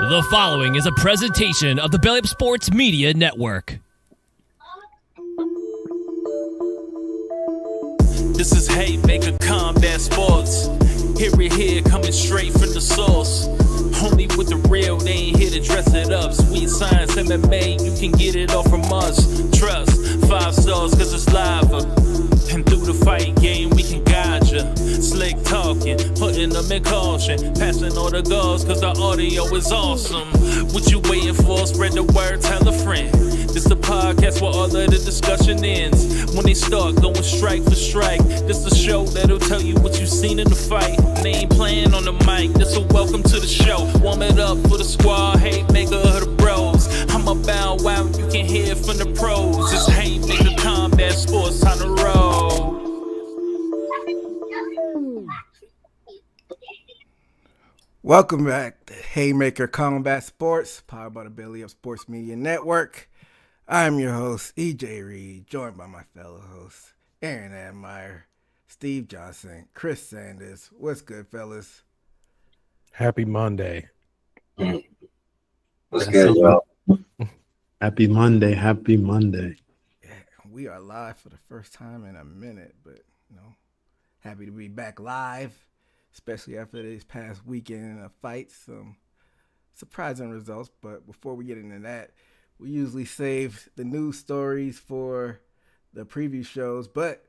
The following is a presentation of the Belly Up Sports Media Network. This is Haymaker Combat Sports. Here, coming straight from the source. Only with the real, they ain't here to dress it up. Sweet science, MMA, you can get it all from us. Trust, 5 stars cause it's lava. And through the fight game, we can guide ya. Slick talking, putting them in caution. Passing all the goals cause the audio is awesome. What you waiting for? Spread the word, tell a friend. This the podcast where all of the discussion ends. When they start going strike for strike, this the show that'll tell you what you seen in the fight. And they ain't playing on the mic, this a welcome to the show. Warm it up for the squad, Haymaker of the bros. I'm about wow, you can hear from the pros. It's Haymaker Combat Sports on the road. Welcome back to Haymaker Combat Sports, powered by the Belly Up Sports Media Network. I'm your host, EJ Reed, joined by my fellow hosts, Aaron Admire, Steve Johnson, Chris Sanders. What's good, fellas? Happy Monday. What's good, y'all? Happy Monday. Happy Monday. Yeah, we are live for the first time in a minute, but, happy to be back live, especially after this past weekend of fights. Some surprising results, but before we get into that, we usually save the news stories for the preview shows, but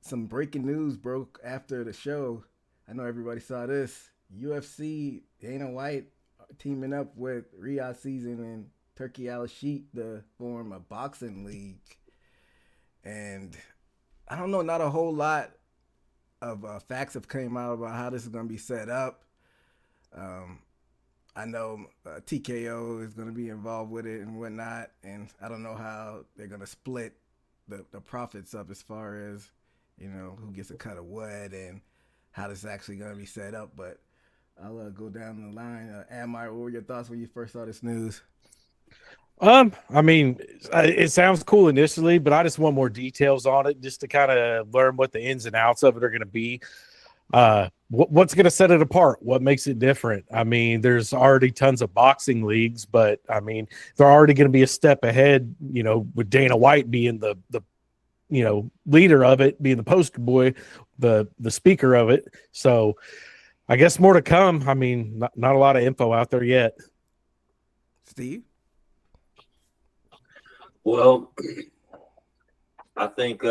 some breaking news broke after the show. I know everybody saw this. UFC, Dana White teaming up with Riyad Season and Turkey Al-Sheikh to form a boxing league. And I don't know, not a whole lot of facts have came out about how this is going to be set up. I know TKO is going to be involved with it and whatnot, and I don't know how they're going to split the profits up as far as, who gets a cut of what and how this is actually going to be set up. But I'll go down the line. Admire, what were your thoughts when you first saw this news? I mean, it sounds cool initially, but I just want more details on it just to kind of learn what the ins and outs of it are going to be. What's going to set it apart? What makes it different? I mean, there's already tons of boxing leagues, but I mean, they're already going to be a step ahead, with Dana White being the leader of it, being the poster boy, the speaker of it. So I guess more to come. I mean, not a lot of info out there yet. Steve? Well, I think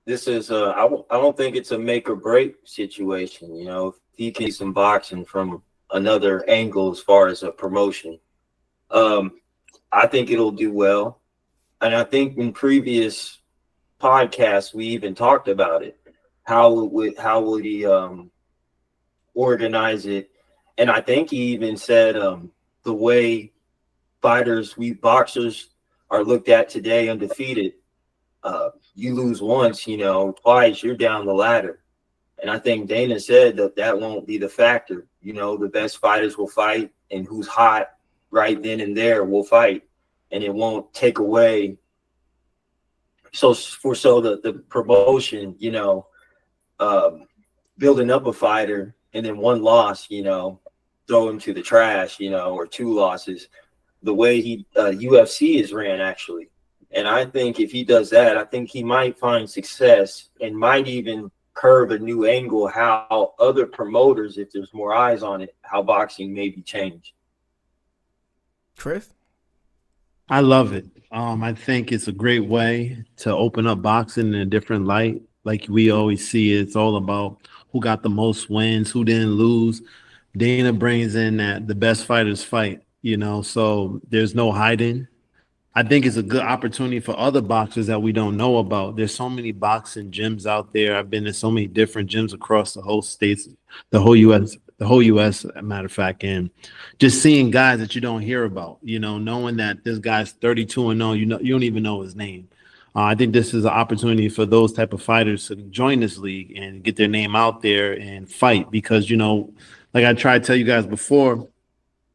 this is I don't think it's a make or break situation. If he can see some boxing from another angle as far as a promotion, I think it'll do well. And I think in previous podcasts we even talked about it. How would he organize it? And I think he even said the way boxers are looked at today, undefeated. You lose once, twice, you're down the ladder. And I think Dana said that won't be the factor. The best fighters will fight, and who's hot right then and there will fight, and it won't take away. So the promotion, building up a fighter and then one loss, throw him to the trash, or 2 losses. The way UFC is ran, actually. And I think if he does that, I think he might find success and might even curve a new angle how other promoters, if there's more eyes on it, how boxing may be changed. Chris? I love it. I think it's a great way to open up boxing in a different light. Like we always see, it's all about who got the most wins, who didn't lose. Dana brings in that the best fighters fight, so there's no hiding. I think it's a good opportunity for other boxers that we don't know about. There's so many boxing gyms out there. I've been to so many different gyms across the whole states, the whole US, matter of fact, and just seeing guys that you don't hear about, knowing that this guy's 32-0, you don't even know his name. I think this is an opportunity for those type of fighters to join this league and get their name out there and fight because, like I tried to tell you guys before,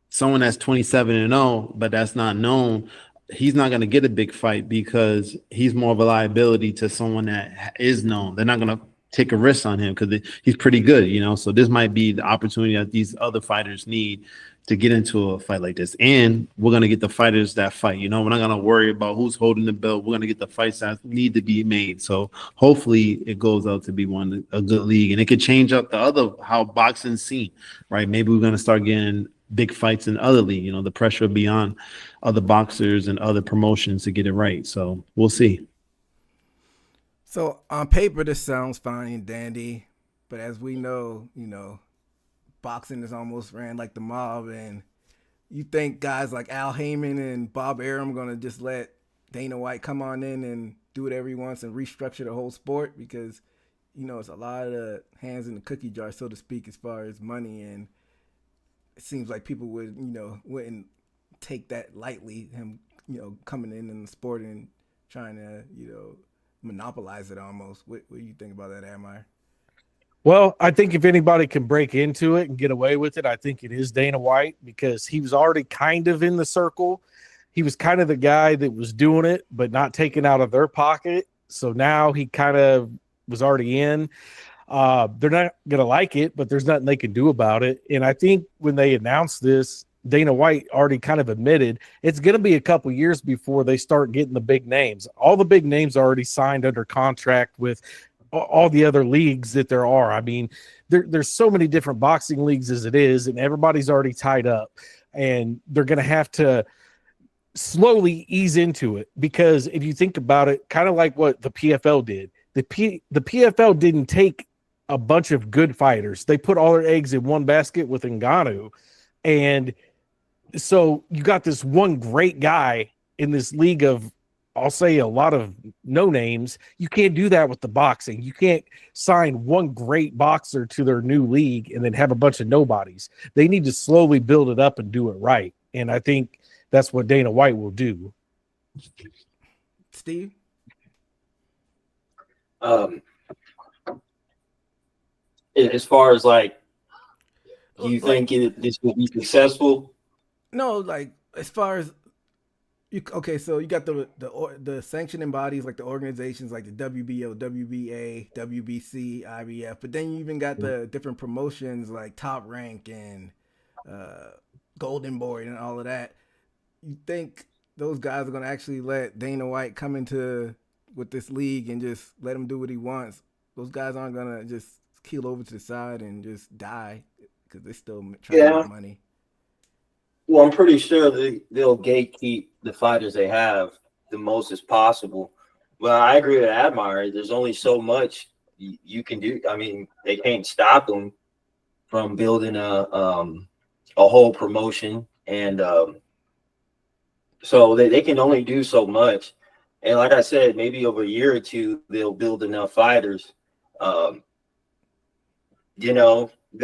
someone that's 27-0, but that's not known, he's not going to get a big fight because he's more of a liability to someone that is known. They're not going to take a risk on him because he's pretty good, So this might be the opportunity that these other fighters need to get into a fight like this. And we're going to get the fighters that fight, We're not going to worry about who's holding the belt. We're going to get the fights that need to be made. So hopefully it goes out to be a good league. And it could change up how boxing's seen, right? Maybe we're going to start getting big fights in other league, the pressure beyond other boxers and other promotions to get it right. So we'll see. So on paper, this sounds fine and dandy, but as we know, boxing is almost ran like the mob, and you think guys like Al Heyman and Bob Arum are going to just let Dana White come on in and do whatever he wants and restructure the whole sport? Because, it's a lot of hands in the cookie jar, so to speak, as far as money, and it seems like people wouldn't take that lightly, him, coming in the sport and trying to, monopolize it almost. What do you think about that, Amir? Well, I think if anybody can break into it and get away with it, I think it is Dana White because he was already kind of in the circle. He was kind of the guy that was doing it, but not taking out of their pocket. So now he kind of was already in. They're not going to like it, but there's nothing they can do about it. And I think when they announced this, Dana White already kind of admitted it's going to be a couple years before they start getting the big names. All the big names are already signed under contract with all the other leagues that there are. I mean, there's so many different boxing leagues as it is, and everybody's already tied up. And they're going to have to slowly ease into it because if you think about it, kind of like what the PFL did, the PFL didn't take a bunch of good fighters. They put all their eggs in one basket with Ngannou, and so you got this one great guy in this league of, I'll say, a lot of no names. You can't do that with the boxing. You can't sign one great boxer to their new league and then have a bunch of nobodies. They need to slowly build it up and do it right. And I think that's what Dana White will do. Steve? As far as do you think this will be successful? No, like as far as so you got the sanctioning bodies like the organizations like the WBO, WBA, WBC, IBF, but then you even got the different promotions like Top Rank and Golden Boy and all of that. You think those guys are going to actually let Dana White come into with this league and just let him do what he wants? Those guys aren't going to just keel over to the side and just die because they're still trying to make money. Well, I'm pretty sure they'll gatekeep the fighters they have the most as possible. Well, I agree with Admire. There's only so much you can do. I mean, they can't stop them from building a whole promotion, and so they can only do so much. And like I said, maybe over a year or two, they'll build enough fighters.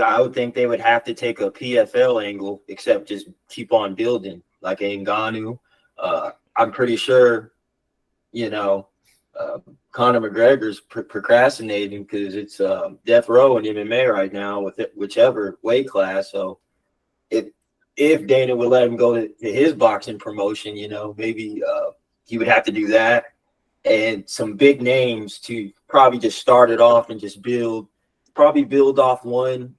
I would think they would have to take a PFL angle, except just keep on building like Ngannou. I'm pretty sure, Conor McGregor's procrastinating because it's death row in MMA right now with whichever weight class. So if Dana would let him go to his boxing promotion, maybe he would have to do that, and some big names to probably just start it off and just build off 1,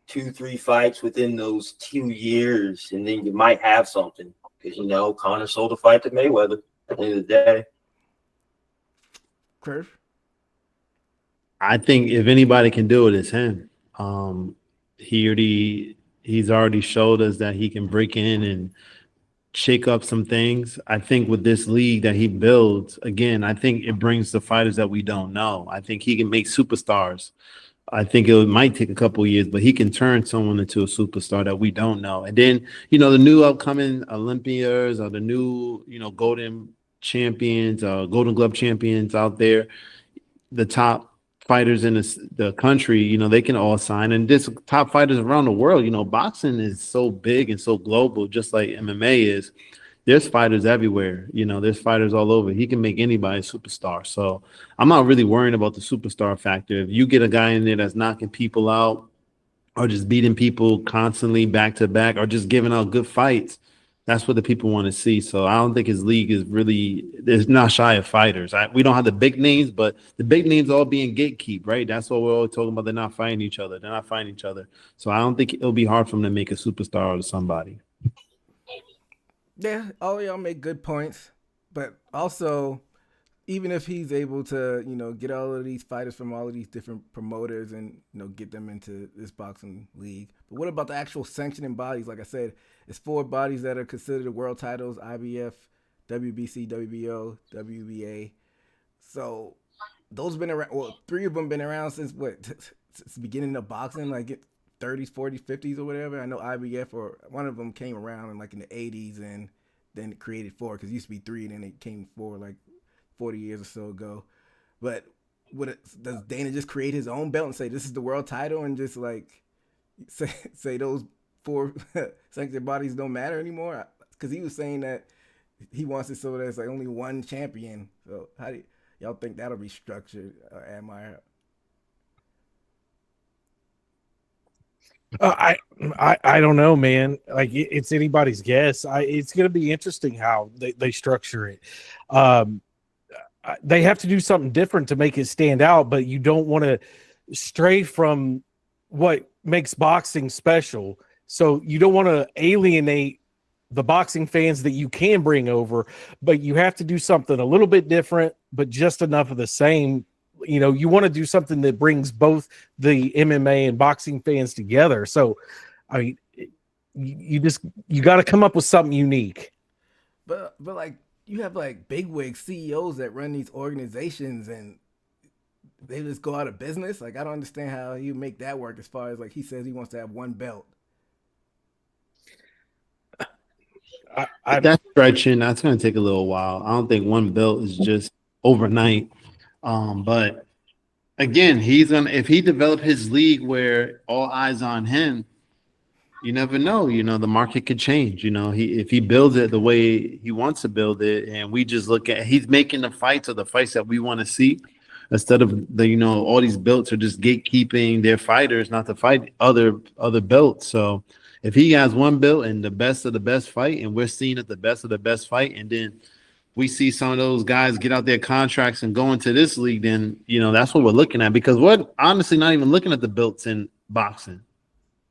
2, 3 fights within those 2 years, and then you might have something because Conor sold a fight to Mayweather at the end of the day. Chris? I think if anybody can do it, it's him. He's already showed us that he can break in and shake up some things. I think with this league that he builds, again, I think it brings the fighters that we don't know. I think he can make superstars. I think it might take a couple of years, but he can turn someone into a superstar that we don't know. And then, the new upcoming Olympians or the new, golden champions, golden glove champions out there, the top fighters in the country, they can all sign. And this top fighters around the world, boxing is so big and so global, just like MMA is. There's fighters everywhere. There's fighters all over. He can make anybody a superstar. So I'm not really worrying about the superstar factor. If you get a guy in there that's knocking people out or just beating people constantly back to back or just giving out good fights, that's what the people want to see. So I don't think his league is really – it's not shy of fighters. We don't have the big names, but the big names all being gatekeep, right? That's what we're always talking about. They're not fighting each other. They're not fighting each other. So I don't think it'll be hard for him to make a superstar out of somebody. Yeah, all y'all make good points, but also, even if he's able to, get all of these fighters from all of these different promoters and, get them into this boxing league, but what about the actual sanctioning bodies? Like I said, it's 4 bodies that are considered world titles: IBF, WBC, WBO, WBA. So those been around. Well, 3 of them been around since since the beginning of boxing, like 30s, 40s, 50s, or whatever. I know IBF, or one of them came around in the 80s, and then it created 4 because it used to be 3, and then it came 4 like 40 years or so ago. But does Dana just create his own belt and say this is the world title, and just say those 4 sanctioned bodies don't matter anymore? Because he was saying that he wants it so there's only one champion. So how do y'all think that'll be structured? Am I don't know, man. It's anybody's guess. It's going to be interesting how they structure it. They have to do something different to make it stand out, but you don't want to stray from what makes boxing special. So you don't want to alienate the boxing fans that you can bring over, but you have to do something a little bit different, but just enough of the same. You want to do something that brings both the MMA and boxing fans together. So, I mean, you got to come up with something unique. But you have bigwig CEOs that run these organizations, and they just go out of business. I don't understand how you make that work. As far as he says he wants to have one belt. That's stretching. That's going to take a little while. I don't think one belt is just overnight. But again, if he develop his league where all eyes on him, you never know. The market could change. If he builds it the way he wants to build it, and we just look at he's making the fights that we want to see, instead of all these belts are just gatekeeping their fighters not to fight other belts. So if he has one belt and the best of the best fight, and we're seeing it the best of the best fight, and then we see some of those guys get out their contracts and go into this league, then, that's what we're looking at. Because we're honestly not even looking at the belts in boxing.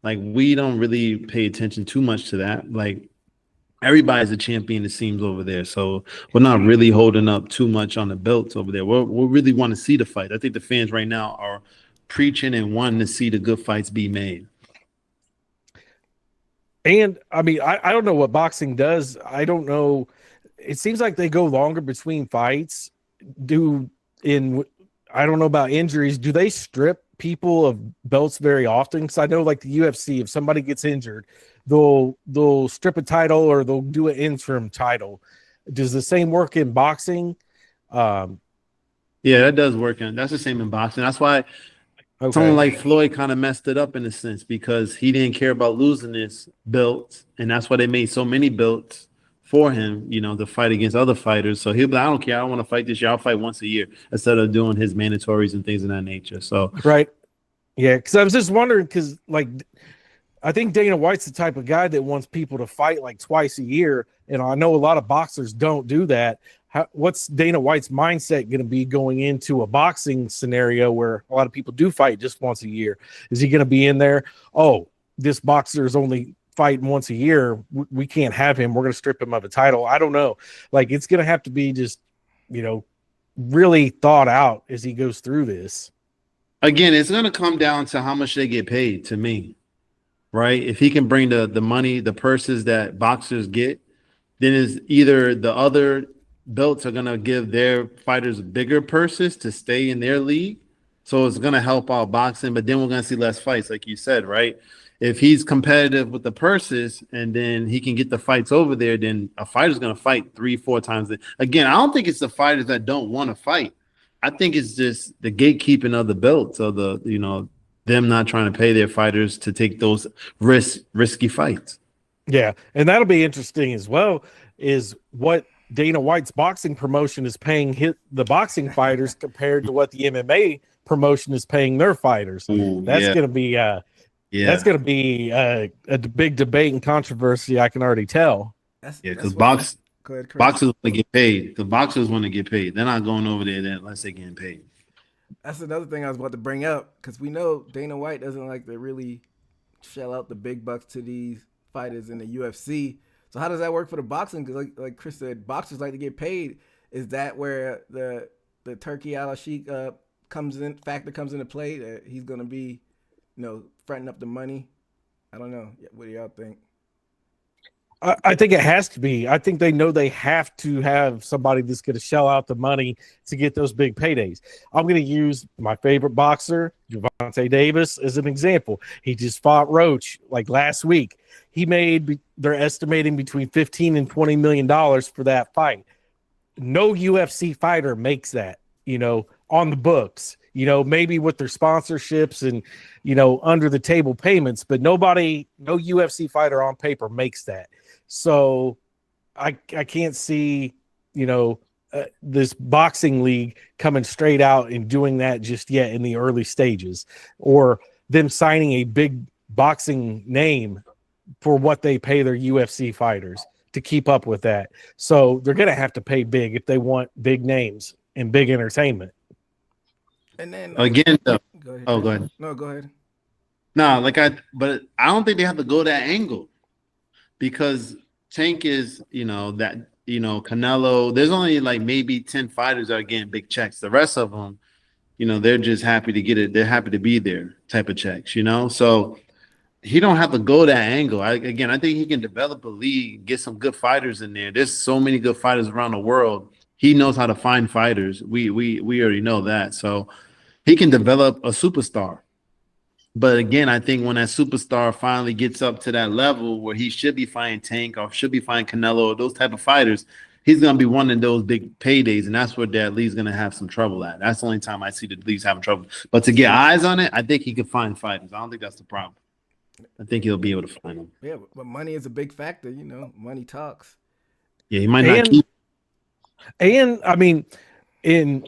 We don't really pay attention too much to that. Everybody's a champion, it seems, over there. So we're not really holding up too much on the belts over there. We really want to see the fight. I think the fans right now are preaching and wanting to see the good fights be made. And, I mean, I don't know what boxing does. I don't know. It seems like they go longer between fights. I don't know about injuries. Do they strip people of belts very often? Because I know the UFC, if somebody gets injured, they'll strip a title or they'll do an interim title. Does the same work in boxing? Yeah, that does work. That's the same in boxing. That's why someone like Floyd kind of messed it up in a sense, because he didn't care about losing his belt, and that's why they made so many belts for him, to fight against other fighters. So he'll be like, I don't care. I don't want to fight this year. I'll fight once a year instead of doing his mandatories and things of that nature. So right. Yeah, because I was just wondering, because I think Dana White's the type of guy that wants people to fight twice a year, and I know a lot of boxers don't do that. What's Dana White's mindset going to be going into a boxing scenario where a lot of people do fight just once a year? Is he going to be in there? Oh, this boxer is only fighting once a year. We can't have him. We're going to strip him of a title. I don't know. It's going to have to be just, really thought out as he goes through this. Again, it's going to come down to how much they get paid, to me, right? If he can bring the money, the purses that boxers get, then is either the other belts are gonna give their fighters bigger purses to stay in their league, so it's gonna help out boxing. But then we're gonna see less fights, like you said, right? If he's competitive with the purses and then he can get the fights over there, then a fighter's gonna fight 3-4 times. Again, I don't think it's the fighters that don't want to fight. I think it's just the gatekeeping of the belts, of the them not trying to pay their fighters to take those risky fights. Yeah, and that'll be interesting as well. Is what Dana White's boxing promotion is paying the boxing fighters compared to what the MMA promotion is paying their fighters. That's going to be that's going to be a big debate and controversy. I can already tell. Because boxers want to get paid. The boxers want to get paid. They're not going over there unless they're getting paid. That's another thing I was about to bring up, because we know Dana White doesn't like to really shell out the big bucks to these fighters in the UFC. So how does that work for the boxing? Because like Chris said, boxers like to get paid. Is that where the Turkey al-Sheikh comes into play, that he's going to be, fronting up the money? I don't know. What do y'all think? I think it has to be. I think they know they have to have somebody that's going to shell out the money to get those big paydays. I'm going to use my favorite boxer, Gervonta Davis, as an example. He just fought Roach like last week. They're estimating between $15 and $20 million for that fight. No UFC fighter makes that, on the books, maybe with their sponsorships and, under the table payments, but no UFC fighter on paper makes that. So I can't see, this boxing league coming straight out and doing that just yet in the early stages, or them signing a big boxing name for what they pay their UFC fighters to keep up with that. So they're going to have to pay big if they want big names and big entertainment. And then again, go ahead. Oh, go ahead. No, go ahead. No, but I don't think they have to go that angle, because Tank is, Canelo, there's only like maybe 10 fighters that are getting big checks. The rest of them, they're just happy to get it. They're happy to be there type of checks, So he don't have to go that angle. I think he can develop a league, get some good fighters in there. There's so many good fighters around the world. He knows how to find fighters. We already know that. So he can develop a superstar. But again, I think when that superstar finally gets up to that level where he should be fighting Tank or should be fighting Canelo or those type of fighters, he's going to be wanting those big paydays, and that's where that league's going to have some trouble at. That's the only time I see the leagues having trouble. But to get eyes on it, I think he could find fighters. I don't think that's the problem. I think he'll be able to find them. Yeah, but money is a big factor. Money talks. Yeah, he might not keep. And I mean, in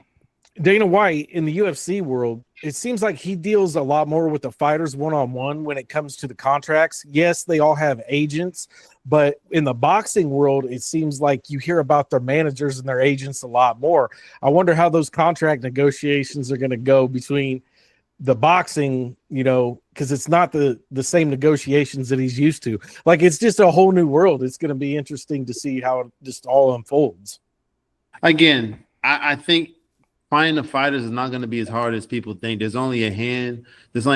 Dana White in the UFC world, it seems like he deals a lot more with the fighters one-on-one when it comes to the contracts. Yes, they all have agents, but in the boxing world, it seems like you hear about their managers and their agents a lot more. I wonder how those contract negotiations are going to go between the boxing, because it's not the same negotiations that he's used to. Like, it's just a whole new world. It's going to be interesting to see how it just all unfolds. Again, I think finding the fighters is not going to be as hard as people think. There's only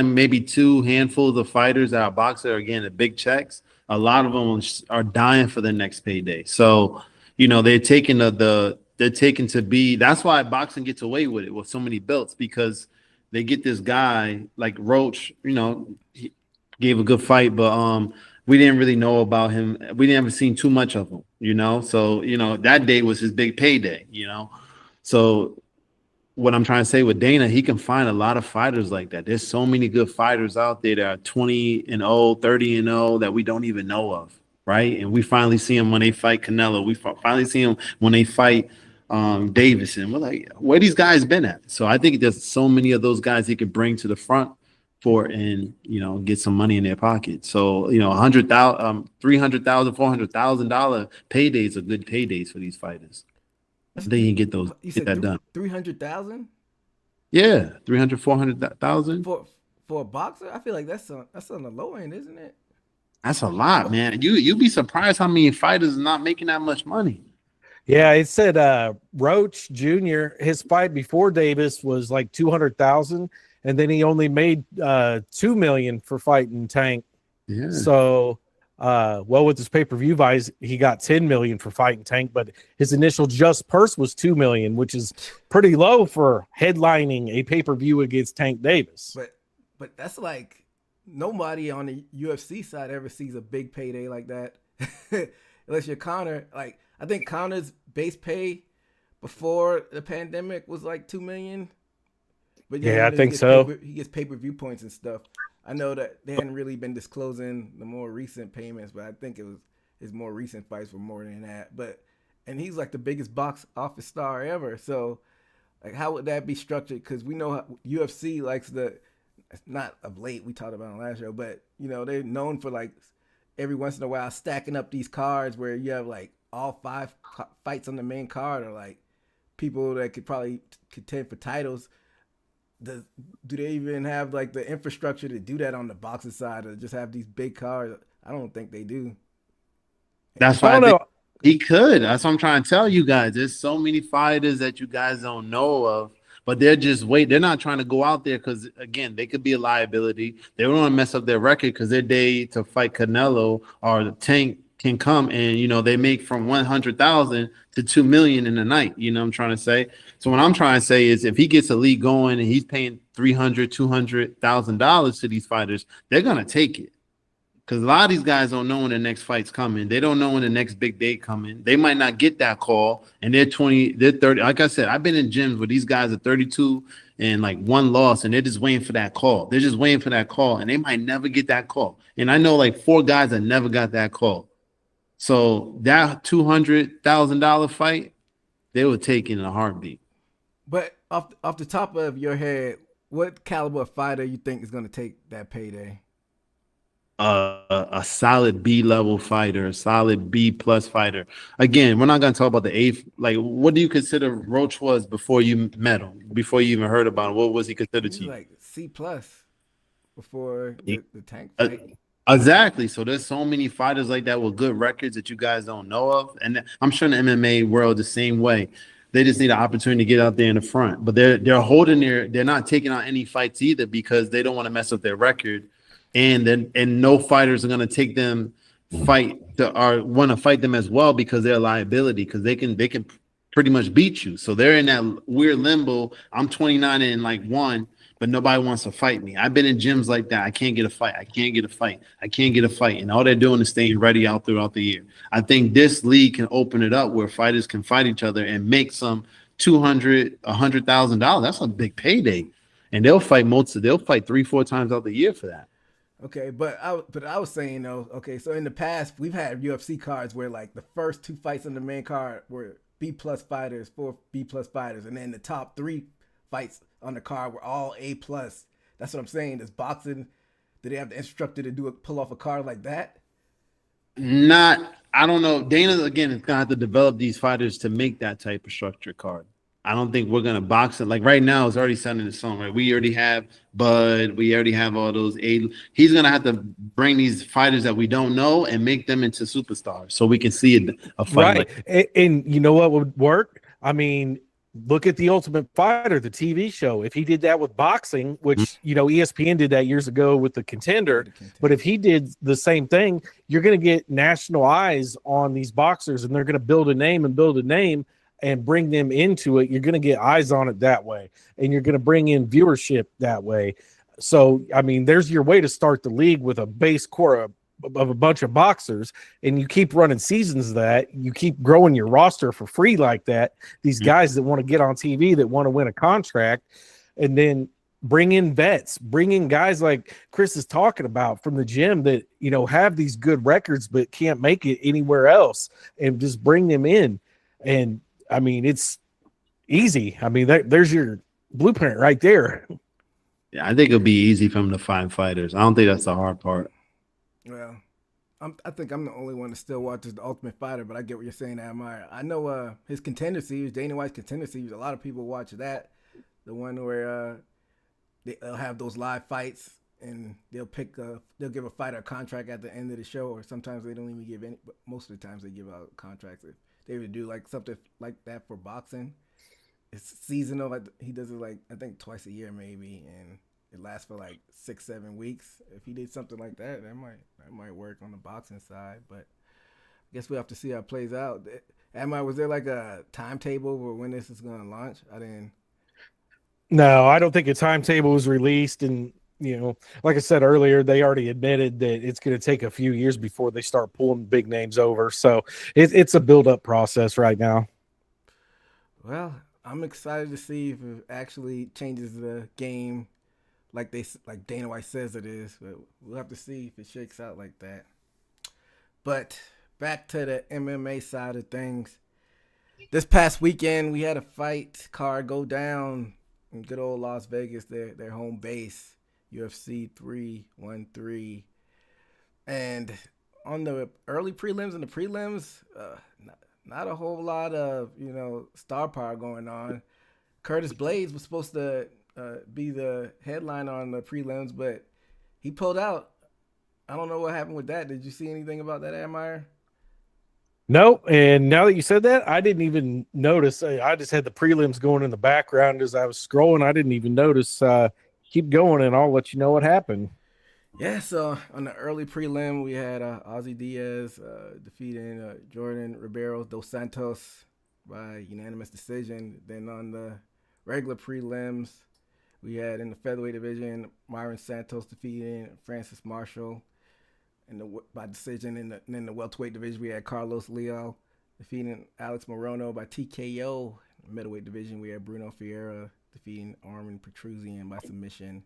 maybe 2 handfuls of fighters that are boxers are getting the big checks. A lot of them are dying for the next payday. So, they're taking to be. That's why boxing gets away with it with so many belts, because they get this guy like Roach. He gave a good fight, but we didn't really know about him. We didn't ever seen too much of him. So that day was his big payday. So what I'm trying to say with Dana, he can find a lot of fighters like that. There's so many good fighters out there that are 20-0, 30-0 that we don't even know of, right? And we finally see them when they fight Canelo. We finally see them when they fight Davison. We're like, where these guys been at? So I think there's so many of those guys he could bring to the front and get some money in their pocket. So $100,000, $300,000, $400,000 paydays are good paydays for these fighters. They can get that done. 300,000? Yeah, 300, 400,000 for a boxer. I feel like that's on the low end, isn't it? That's a lot, man. You'd be surprised how many fighters are not making that much money. Yeah, it said Roach Jr., his fight before Davis was like 200,000, and then he only made $2 million for fighting Tank. Yeah. So Well, with his pay-per-view buys, he got 10 million for fighting Tank, but his initial just purse was 2 million, which is pretty low for headlining a pay-per-view against Tank Davis. But that's like nobody on the UFC side ever sees a big payday like that. Unless you're Conor. Like, I think Conor's base pay before the pandemic was like 2 million. But yeah, I think so. He gets pay-per-view points and stuff. I know that they hadn't really been disclosing the more recent payments, but I think it was his more recent fights were more than that. And he's like the biggest box office star ever. So, like, how would that be structured? Because we know how UFC likes not of late, we talked about it on the last show, but they're known for like every once in a while stacking up these cards where you have like all 5 fights on the main card, or like people that could probably contend for titles. Do they even have like the infrastructure to do that on the boxing side, or just have these big cards? I don't think they do. That's why I think he could. That's what I'm trying to tell you guys. There's so many fighters that you guys don't know of, but they're just wait. They're not trying to go out there because, again, they could be a liability. They don't want to mess up their record because their day to fight Canelo or the Tank can come, and they make from 100,000 to 2 million in a night. You know what I'm trying to say? So what I'm trying to say is, if he gets a league going and he's paying $300,000-$200,000 to these fighters, they're gonna take it. Because a lot of these guys don't know when the next fight's coming. They don't know when the next big day coming. They might not get that call, and they're 20, they're 30. Like I said, I've been in gyms where these guys are 32 and like 1 loss, and they're just waiting for that call. They're just waiting for that call, and they might never get that call. And I know like 4 guys that never got that call. So that $200,000 fight, they would take in a heartbeat. But off the top of your head, what caliber of fighter you think is going to take that payday? A solid B-level fighter, a solid B-plus fighter. Again, we're not going to talk about the A. Like, what do you consider Roach was before you met him, before you even heard about him? What was he considered to you? Like C-plus before the Tank fight. Exactly. So there's so many fighters like that with good records that you guys don't know of. And I'm sure in the MMA world the same way. They just need an opportunity to get out there in the front. But they're not taking on any fights either because they don't want to mess up their record. And no fighters are going to take them want to fight them as well because they're a liability, because they can pretty much beat you. So they're in that weird limbo. I'm 29 and like 1, but nobody wants to fight me. I've been in gyms like that. I can't get a fight. And all they're doing is staying ready out throughout the year. I think this league can open it up where fighters can fight each other and make some $200,000, $100,000. That's a big payday. And they'll fight 3-4 times out the year for that. Okay, but I was saying though, okay, so in the past we've had UFC cards where like the first 2 fights on the main card were B-plus fighters, 4 B-plus fighters, and then the top 3 fights on the card were all A-plus. That's what I'm saying. Does boxing, do they have the infrastructure to pull off a card like that? I don't know. Dana, again, is gonna have to develop these fighters to make that type of structure card. I don't think we're gonna box it. Like right now, it's already set in the stone, right? We already have Bud. We already have all those. He's gonna have to bring these fighters that we don't know and make them into superstars, so we can see a fight. Right, and you know what would work? I mean, look at The Ultimate Fighter, the TV show. If he did that with boxing, which ESPN did that years ago with the Contender, but if he did the same thing, you're gonna get national eyes on these boxers, and they're gonna build a name and bring them into it. You're going to get eyes on it that way, and you're going to bring in viewership that way. So, I mean, there's your way to start the league with a base core of a bunch of boxers, and you keep running seasons of that. You keep growing your roster for free like that. These guys that want to get on TV, that want to win a contract, and then bring in vets, bring in guys like Chris is talking about from the gym that, have these good records but can't make it anywhere else, and just bring them in. And I mean, it's easy. I mean, there's your blueprint right there. Yeah, I think it'll be easy for him to find fighters. I don't think that's the hard part. Well, I think I'm the only one that still watches The Ultimate Fighter, but I get what you're saying, Admire. I know his Contender Series, Dana White's Contender Series, a lot of people watch that. The one where they'll have those live fights, and they'll give a fighter a contract at the end of the show, or sometimes they don't even give any, but most of the times they give out contracts. If they would do like something like that for boxing, it's seasonal. Like he does it like I think twice a year maybe, and it lasts for like 6-7 weeks. If he did something like that, that might work on the boxing side. But I guess we have to see how it plays out. Was there like a timetable for when this is going to launch? I didn't. No, I don't think a timetable was released. And, like I said earlier, they already admitted that it's going to take a few years before they start pulling big names over. So it's a build-up process right now. Well, I'm excited to see if it actually changes the game like Dana White says it is. But we'll have to see if it shakes out like that. But back to the MMA side of things. This past weekend, we had a fight card go down in good old Las Vegas, their home base, UFC 313. And on the early prelims and the prelims, not a whole lot of, star power going on. Curtis Blades was supposed to be the headline on the prelims, but he pulled out. I don't know what happened with that. Did you see anything about that, Admire? No, and now that you said that, I didn't even notice. I just had the prelims going in the background as I was scrolling. I didn't even notice. Keep going, and I'll let you know what happened. Yeah, so on the early prelim, we had Ozzy Diaz defeating Jordan Ribeiro dos Santos by unanimous decision. Then on the regular prelims, we had in the featherweight division, Myron Santos defeating Francis Marshall by decision. And in the welterweight division, we had Carlos Leo defeating Alex Morono by TKO. In the middleweight division, we had Bruno Ferreira defeating Armin Petruzian by submission.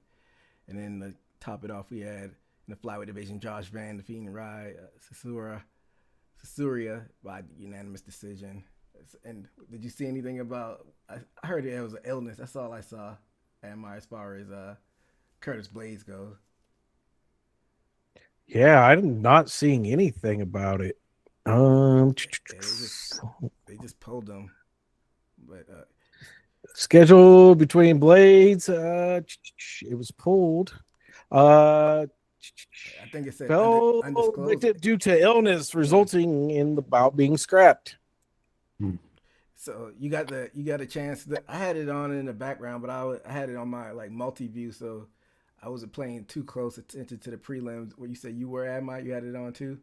And then to top it off, we had in the flyweight division, Josh Van defeating Rai Susuria by unanimous decision. And did you see anything about? I heard it was an illness. That's all I saw. As far as Curtis Blades goes. Yeah, I'm not seeing anything about it. They just pulled them, but schedule between Blades, it was pulled. I think it said undisclosed due to illness resulting in the bout being scrapped. So you got a chance. I had it on in the background, but I had it on my multi-view, so I wasn't paying too close attention to the prelims. Where you said you were at, Mike, you had it on too.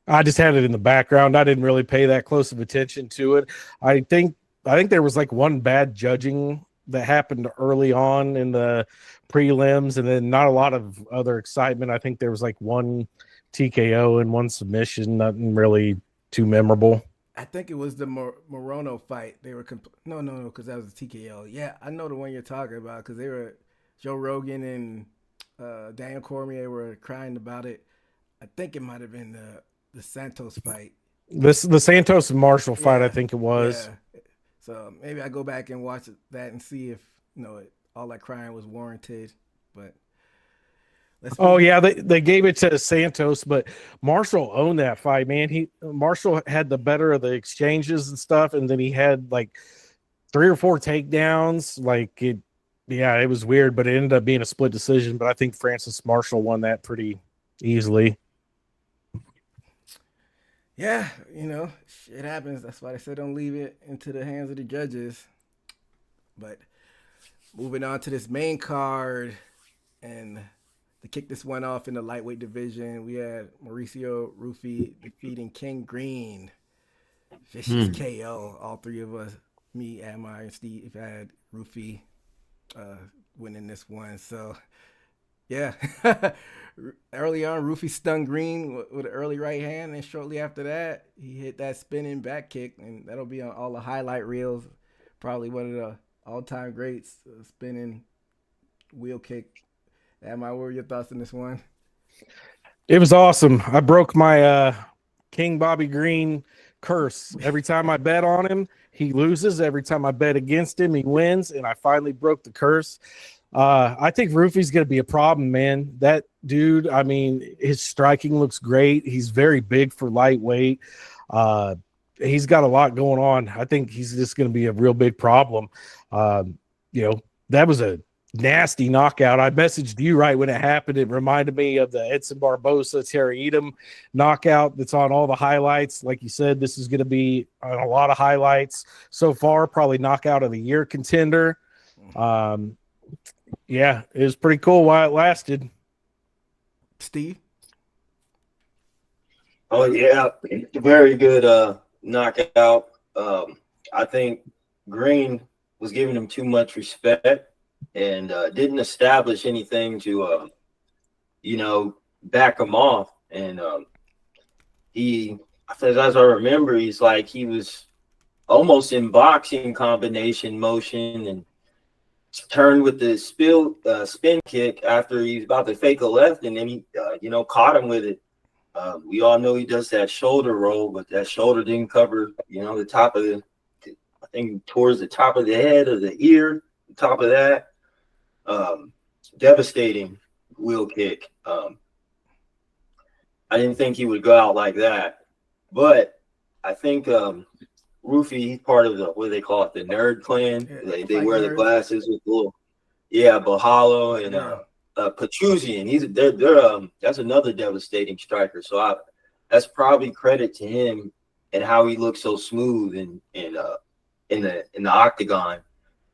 I just had it in the background. I didn't really pay that close of attention to it. I think there was one bad judging that happened early on in the prelims, and then not a lot of other excitement. I think there was one TKO and one submission, nothing really too memorable. I think it was the Morono fight. They were no, because that was a TKO. Yeah, I know the one you're talking about because they were Joe Rogan and Daniel Cormier were crying about it. I think it might have been the Santos fight. The Santos and Marshall fight, I think it was. Yeah. So maybe I go back and watch that and see if all that crying was warranted. But they gave it to Santos, but Marshall owned that fight, man. Marshall had the better of the exchanges and stuff, and then he had 3 or 4 takedowns. It was weird, but it ended up being a split decision. But I think Francis Marshall won that pretty easily. Yeah, shit happens. That's why they said don't leave it into the hands of the judges. But moving on to this main card, and to kick this one off in the lightweight division, we had Mauricio Rufy defeating King Green. Vicious KO. All three of us, me, Admire, and Steve, had Rufy winning this one. So, yeah. Early on, Rufy stunned Green with an early right hand, and shortly after that, he hit that spinning back kick, and that'll be on all the highlight reels. Probably one of the all-time greats, spinning wheel kick. What were your thoughts on this one? It was awesome. I broke my King Bobby Green curse. Every time I bet on him, he loses. Every time I bet against him, he wins, and I finally broke the curse. I think Rufy's going to be a problem, man. That dude, his striking looks great. He's very big for lightweight. He's got a lot going on. I think he's just going to be a real big problem. That was a nasty knockout. I messaged you right when it happened. It reminded me of the Edson Barbosa, Terry Edom knockout that's on all the highlights. Like you said, this is going to be on a lot of highlights so far, probably knockout of the year contender. Yeah, it was pretty cool while it lasted. Steve? Oh yeah, very good knockout. I think Green was giving him too much respect and didn't establish anything to back him off. And he, as I remember, he was almost in boxing combination motion and turned with the spin kick after he's about to fake a left, and then he caught him with it. We all know he does that shoulder roll, but that shoulder didn't cover, the top of I think towards the top of the head or the ear, the top of that. Devastating wheel kick. I didn't think he would go out like that, but I think Rufy, he's part of what do they call it, the nerd clan. Yeah, they wear nerds. the glasses with little, Bahalo and Petruzian. They're that's another devastating striker. So that's probably credit to him and how he looks so smooth in the octagon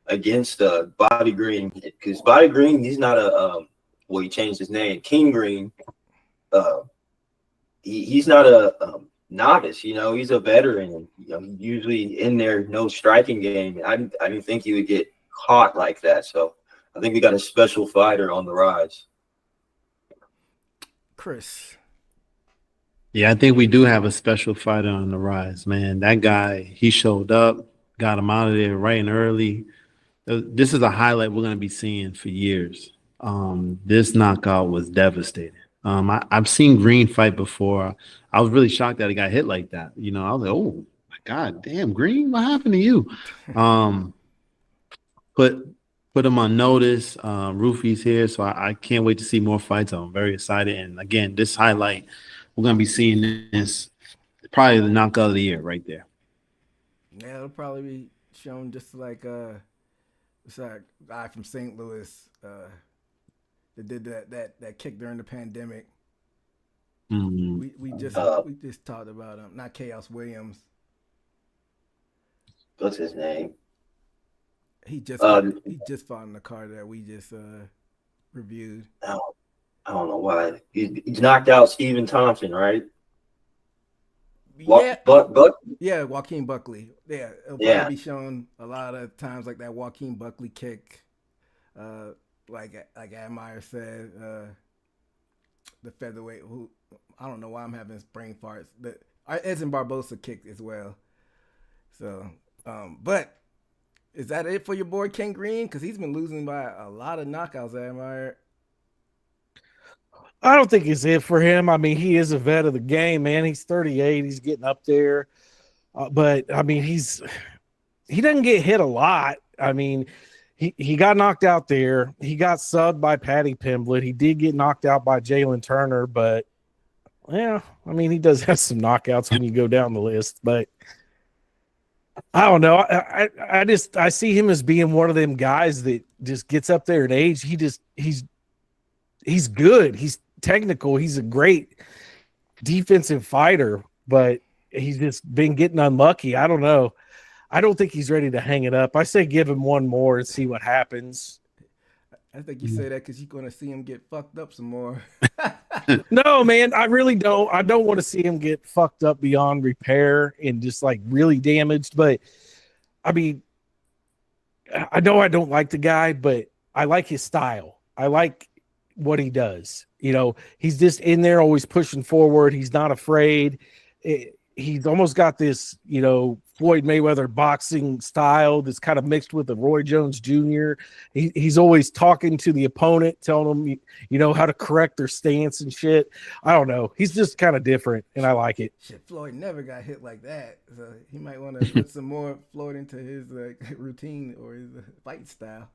against Bobby Green, because Bobby Green, he's not he changed his name, King Green. He's not a novice, he's a veteran, and usually in there, no striking game. I didn't think he would get caught like that. So I think we got a special fighter on the rise. Chris? Yeah, I think we do have a special fighter on the rise, man. That guy, he showed up, got him out of there right and early. This is a highlight we're going to be seeing for years. This knockout was devastating. I've seen Green fight before. I was really shocked that he got hit like that. I was like, oh my God, damn, Green, what happened to you? Put him on notice. Rufy's here, so I can't wait to see more fights. I'm very excited. And again, this highlight, we're gonna be seeing this probably the knockout of the year right there. Yeah, it'll probably be shown just like it's a guy from St. Louis that did that kick during the pandemic. Mm-hmm. We just talked about him, not Chaos Williams. What's his name? He just fought in the card that we just reviewed. I don't know why. He knocked out Stephen Thompson, right? Yeah, Yeah, Joaquin Buckley. Yeah, it'll probably be shown a lot of times, like that Joaquin Buckley kick. Like Admire said, the featherweight. Who I don't know why I'm having brain farts. But Edson Barbosa kicked as well. So, but is that it for your boy Ken Green? Because he's been losing by a lot of knockouts. Admire. I don't think it's it for him. I mean, he is a vet of the game, man. He's 38. He's getting up there. But, I mean, he doesn't get hit a lot. I mean, he got knocked out there. He got subbed by Patty Pimblett. He did get knocked out by Jalen Turner. But, yeah, I mean, he does have some knockouts when you go down the list. But I don't know. I see him as being one of them guys that just gets up there in age. He's good. He's technical. He's a great defensive fighter, but he's just been getting unlucky. I don't know. I don't think he's ready to hang it up. I say give him one more and see what happens. I think you say that because you're going to see him get fucked up some more. No, man, I really don't. I don't want to see him get fucked up beyond repair and just like really damaged. But I mean, I know I don't like the guy, but I like his style. I like what he does. He's just in there always pushing forward. He's not afraid. He's almost got this, Floyd Mayweather boxing style that's kind of mixed with the Roy Jones Jr. He's always talking to the opponent, telling them, how to correct their stance and shit. I don't know. He's just kind of different, and I like it. Shit, Floyd never got hit like that. So he might want to put some more Floyd into his routine or his fight style.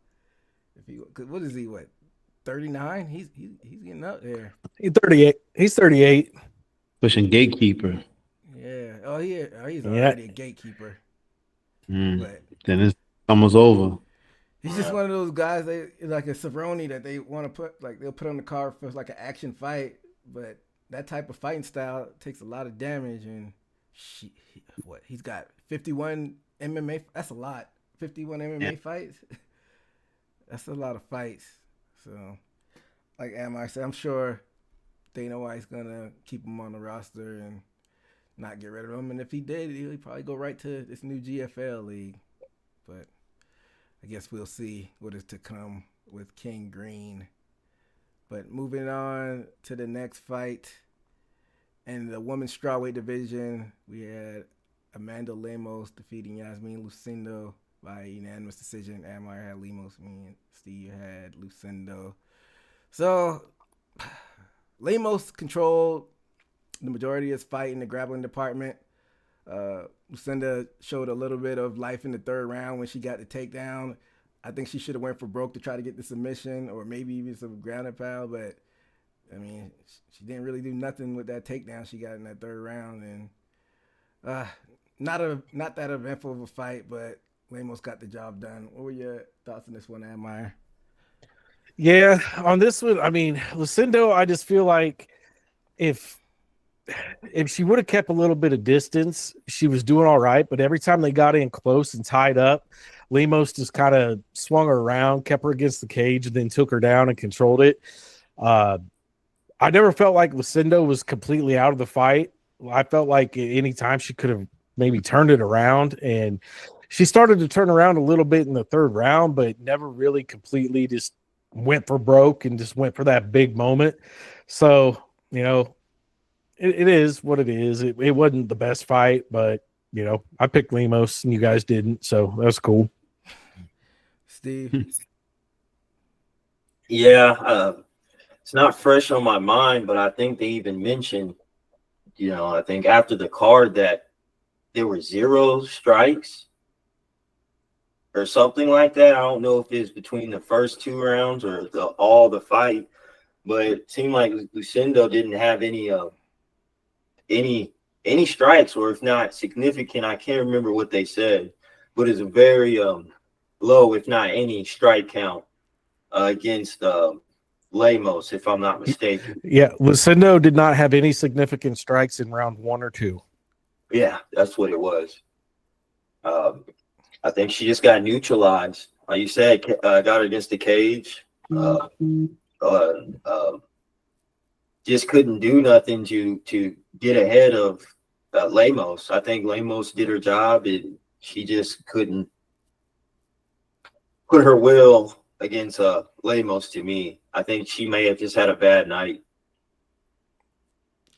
What is he, 39? He's getting up there. He's 38. He's 38. Pushing gatekeeper. Yeah. Oh, he's already a gatekeeper. But then it's almost over. He's just one of those guys, like a Cerrone that they want to put, they'll put on the card for like an action fight, but that type of fighting style takes a lot of damage. And he's got 51 MMA. That's a lot. 51 MMA fights. That's a lot of fights. So, like Amar said, I'm sure Dana White's gonna keep him on the roster and not get rid of him. And if he did, he'd probably go right to this new GFL league. But I guess we'll see what is to come with King Green. But moving on to the next fight. In the women's strawweight division, we had Amanda Lemos defeating Yasmin Lucindo by unanimous decision. Amar had Lemos, me and Steve had Lucindo. So, Lemos controlled the majority of his fight in the grappling department. Lucinda showed a little bit of life in the third round when she got the takedown. I think she should have went for broke to try to get the submission or maybe even some ground and pound, but I mean, she didn't really do nothing with that takedown she got in that third round, and not that eventful of a fight, but Lemos got the job done. What were your thoughts on this one, Admire? Yeah, on this one, I mean, Lucindo, I just feel like if she would have kept a little bit of distance, she was doing all right. But every time they got in close and tied up, Lemos just kind of swung her around, kept her against the cage, and then took her down and controlled it. I never felt like Lucindo was completely out of the fight. I felt like at any time she could have maybe turned it around, and she started to turn around a little bit in the third round, but never really completely just went for broke and just went for that big moment. So, you know, it is what it is. It wasn't the best fight, but, you know, I picked Lemos and you guys didn't, so that's cool. Steve? Yeah, it's not fresh on my mind, but I think they even mentioned, I think after the card that there were 0 strikes or something like that. I don't know if it's between the first 2 rounds or all the fight, but it seemed like Lucindo didn't have any strikes, or if not significant, I can't remember what they said, but it's a very low, if not any, strike count against Lemos, if I'm not mistaken. Yeah, Lucindo did not have any significant strikes in round 1 or 2. Yeah, that's what it was. I think she just got neutralized. Like you said, got against the cage. Just couldn't do nothing to get ahead of Lemos. I think Lemos did her job, and she just couldn't put her will against Lemos. To me, I think she may have just had a bad night.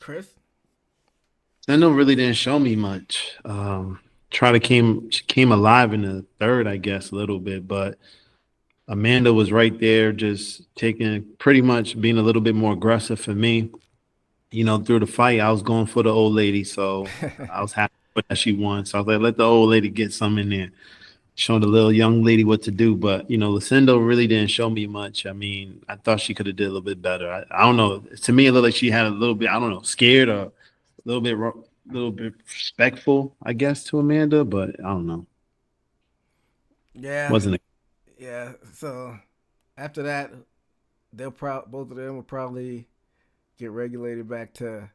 Chris? Nando really didn't show me much. She came alive in the third, I guess, a little bit, but Amanda was right there, just pretty much being a little bit more aggressive for me. Through the fight, I was going for the old lady, so I was happy that she won. So I was like, let the old lady get some in there, showing the little young lady what to do. But, Lucindo really didn't show me much. I mean, I thought she could have did a little bit better. I don't know. To me, it looked like she had a little bit, I don't know, scared or a little bit respectful, I guess, to Amanda, but I don't know. Yeah. Wasn't it? Yeah. So after that, both of them will probably get regulated back to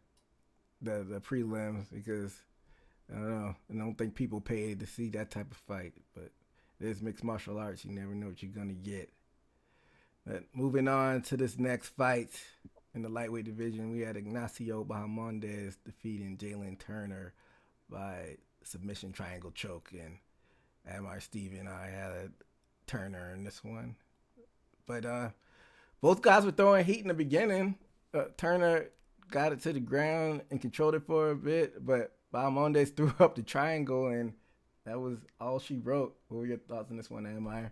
the prelims, because I don't think people pay to see that type of fight. But there's mixed martial arts. You never know what you're gonna get. But moving on to this next fight. In the lightweight division, we had Ignacio Bahamondes defeating Jalen Turner by submission triangle choke. And Amar, Steve, and I had Turner in this one. But both guys were throwing heat in the beginning. Turner got it to the ground and controlled it for a bit, but Bahamondes threw up the triangle, and that was all she wrote. What were your thoughts on this one, Amar?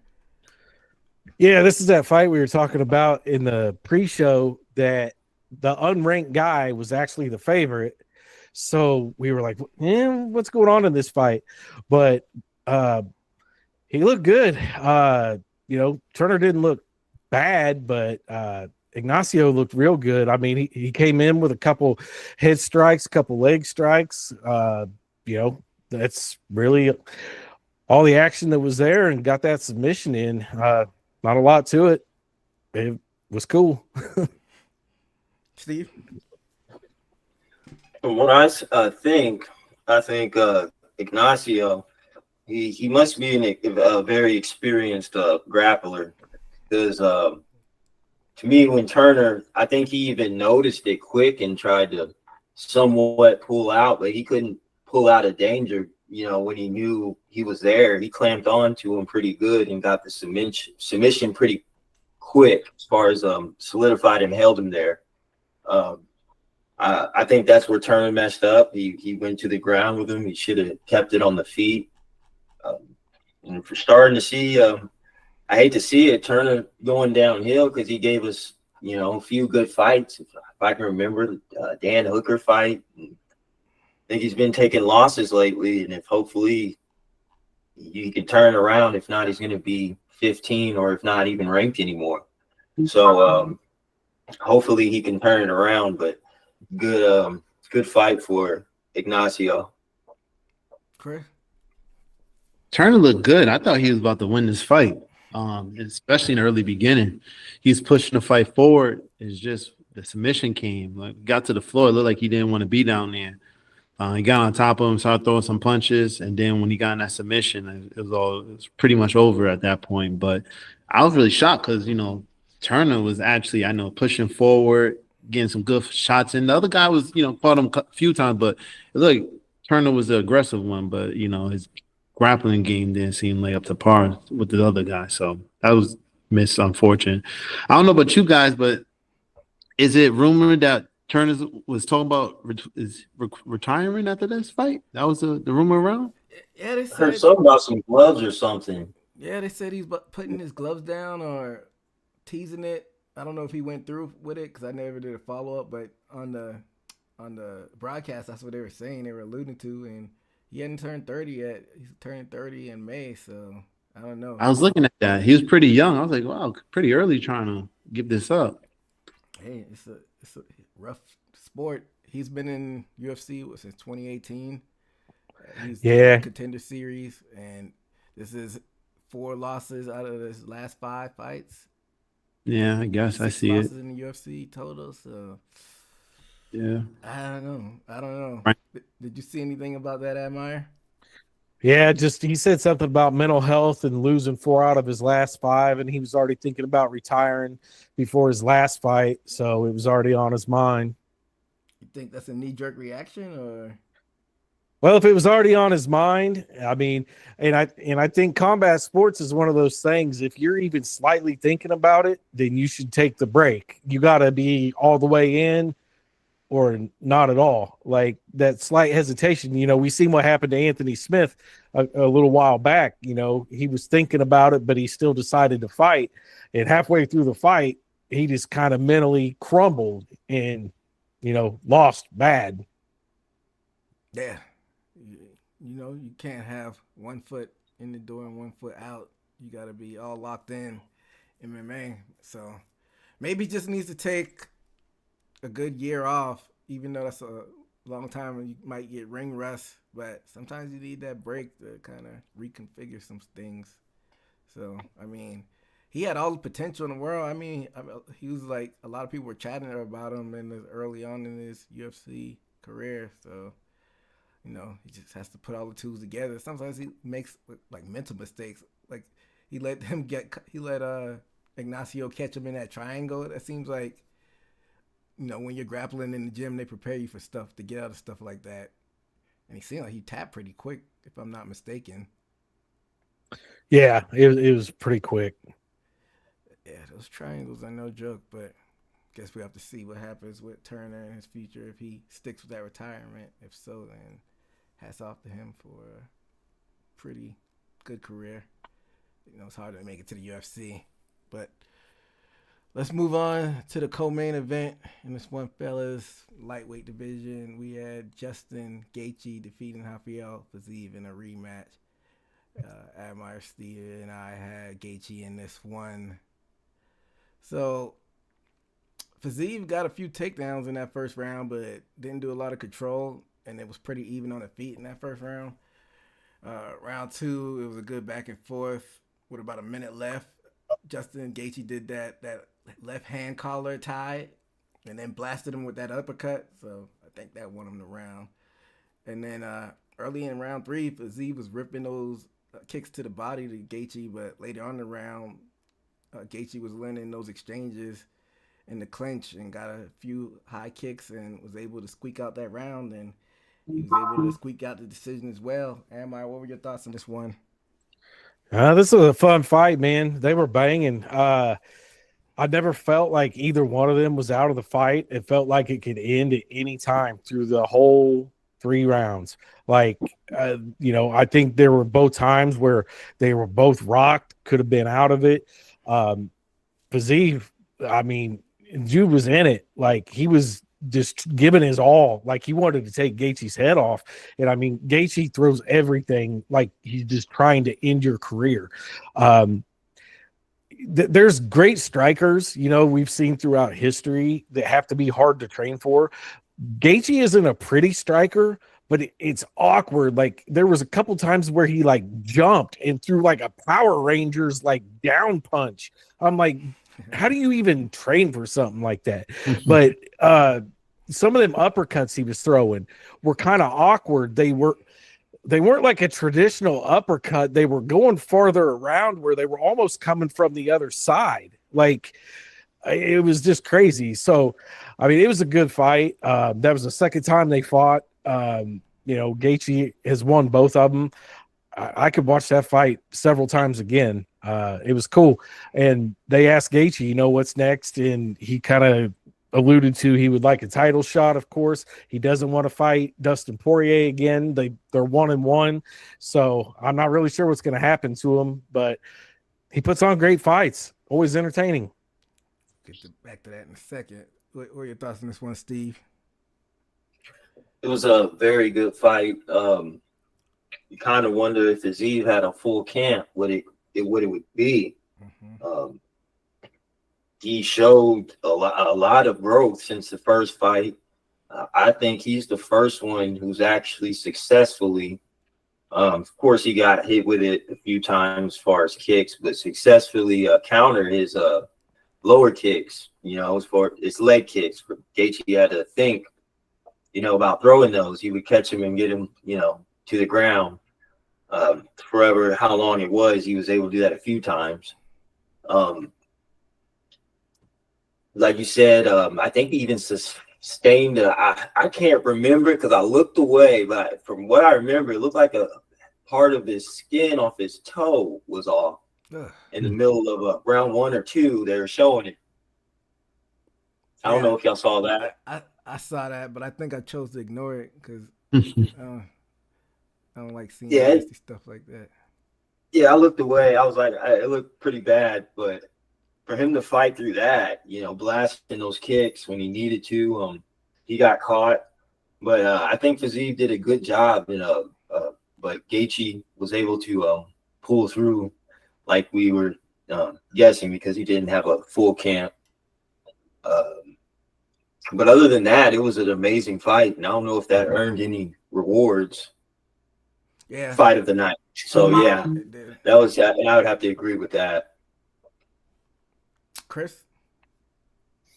Yeah, this is that fight we were talking about in the pre-show, that the unranked guy was actually the favorite. So we were like, what's going on in this fight? But he looked good. Turner didn't look bad, but Ignacio looked real good. I mean, he came in with a couple head strikes, a couple leg strikes. That's really all the action that was there, and got that submission in. Not a lot to it. It was cool. Steve? From what I think Ignacio, he must be a very experienced grappler, because to me, when Turner, I think he even noticed it quick and tried to somewhat pull out, but he couldn't pull out of danger. When he knew he was there, he clamped on to him pretty good and got the submission pretty quick as far as solidified him, held him there. I think that's where Turner messed up. He went to the ground with him. He should have kept it on the feet. And for starting to see, I hate to see it, Turner going downhill because he gave us, a few good fights. If I can remember, Dan Hooker fight. I think he's been taking losses lately, and if hopefully he can turn around. If not, he's going to be 15 or if not even ranked anymore. So hopefully he can turn it around, but good fight for Ignacio. Chris? Turner looked good. I thought he was about to win this fight, especially in the early beginning. He's pushing the fight forward. It's just the submission came. Got to the floor. It looked like he didn't want to be down there. He got on top of him, started throwing some punches, and then when he got in that submission, it was pretty much over at that point. But I was really shocked because Turner was actually pushing forward, getting some good shots, and the other guy was caught him a few times, but it looked like Turner was the aggressive one, but his grappling game didn't seem like up to par with the other guy, so that was unfortunate. I don't know about you guys, but is it rumored that Turner was talking about retiring after this fight? That was the rumor around? Yeah, they I heard said something about some gloves or something. Yeah, they said he's putting his gloves down or teasing it. I don't know if he went through with it because I never did a follow up, but on the broadcast, that's what they were saying. They were alluding to, and he hadn't turned 30 yet. He's turning 30 in May, so I don't know. I was looking at that. He was pretty young. I was like, wow, pretty early trying to give this up. Hey, it's a rough sport. He's been in UFC since 2018. He's in the Contender Series, and this is 4 losses out of his last 5 fights. Yeah, I guess I see it. 6 losses in the UFC total, so yeah. I don't know. Right. Did you see anything about that, Admire? Yeah, just he said something about mental health and losing 4 out of his last 5, and he was already thinking about retiring before his last fight, so it was already on his mind. You think that's a knee-jerk reaction, or? Well, if it was already on his mind, I mean, and I think combat sports is one of those things. If you're even slightly thinking about it, then you should take the break. You got to be all the way in or not at all. Like that slight hesitation, we seen what happened to Anthony Smith a little while back. He was thinking about it, but he still decided to fight. And halfway through the fight, he just kind of mentally crumbled and, lost bad. Yeah. You can't have one foot in the door and one foot out. You got to be all locked in MMA. So maybe he just needs to take a good year off, even though that's a long time and you might get ring rust. But sometimes you need that break to kind of reconfigure some things. So, he had all the potential in the world. He was like, a lot of people were chatting about him early on in his UFC career. So, he just has to put all the tools together. Sometimes he makes like mental mistakes. Like he let Ignacio catch him in that triangle. That seems like, when you're grappling in the gym, they prepare you for stuff to get out of stuff like that. And he seemed like he tapped pretty quick, if I'm not mistaken. Yeah, it was pretty quick. Yeah, those triangles are no joke, but guess we have to see what happens with Turner in his future if he sticks with that retirement. If so, then hats off to him for a pretty good career. It's hard to make it to the UFC, but let's move on to the co-main event in this one fella's lightweight division. We had Justin Gaethje defeating Rafael Fiziev in a rematch. Admire Steer and I had Gaethje in this one. So Fiziev got a few takedowns in that first round, but didn't do a lot of control, and it was pretty even on the feet in that first round. Round 2, it was a good back and forth with about a minute left. Justin Gaethje did that left hand collar tie and then blasted him with that uppercut, so I think that won him the round. And then early in round 3, Fiziev was ripping those kicks to the body to Gaethje, but later on in the round, Gaethje was winning those exchanges. in the clinch and got a few high kicks and was able to squeak out that round, and he was able to squeak out the decision as well. Amar, what were your thoughts on this one? This was a fun fight, man. They were banging. I never felt like either one of them was out of the fight. It felt like it could end at any time through the whole 3 rounds. Like, I think there were both times where they were both rocked, could have been out of it. Fiziev, I mean, Jude was in it. Like, he was just giving his all. Like, he wanted to take Gaethje's head off. And, I mean, Gaethje throws everything like he's just trying to end your career. There's great strikers, we've seen throughout history that have to be hard to train for. Gaethje isn't a pretty striker, but it's awkward. Like, there was a couple times where he jumped and threw like a Power Rangers down punch. I'm like, how do you even train for something like that? But some of them uppercuts he was throwing were kind of awkward. They weren't like a traditional uppercut. They were going farther around where they were almost coming from the other side. Like, it was just crazy. So, I mean, it was a good fight. That was the second time they fought. Gaethje has won both of them. I could watch that fight several times again. It was cool. And they asked Gaethje, what's next? And he kind of alluded to he would like a title shot, of course. He doesn't want to fight Dustin Poirier again. They're 1-1. So I'm not really sure what's going to happen to him, but he puts on great fights. Always entertaining. Back to that in a second. What are your thoughts on this one, Steve? It was a very good fight. You kind of wonder if Fiziev had a full camp, what it would be. Mm-hmm. He showed a lot of growth since the first fight. I think he's the first one who's actually successfully, of course, he got hit with it a few times as far as kicks, but successfully countered his lower kicks, as far as leg kicks. For Gaethje had to think, about throwing those. He would catch him and get him, to the ground. Forever, how long it was, he was able to do that a few times. Like you said, I think he even sustained I can't remember because I looked away, but from what I remember, it looked like a part of his skin off his toe was off. In the middle of round 1 or 2. They were showing it. I don't know if y'all saw that. I saw that, but I think I chose to ignore it because I don't like seeing nasty stuff like that. Yeah, I looked away. I was like, it looked pretty bad, but for him to fight through that, blasting those kicks when he needed to, he got caught. But I think Fiziev did a good job, but Gaethje was able to pull through like we were guessing because he didn't have a full camp. But other than that, it was an amazing fight, and I don't know if that earned any rewards. Yeah, fight of the night. So yeah, that was, and I would have to agree with that. Chris?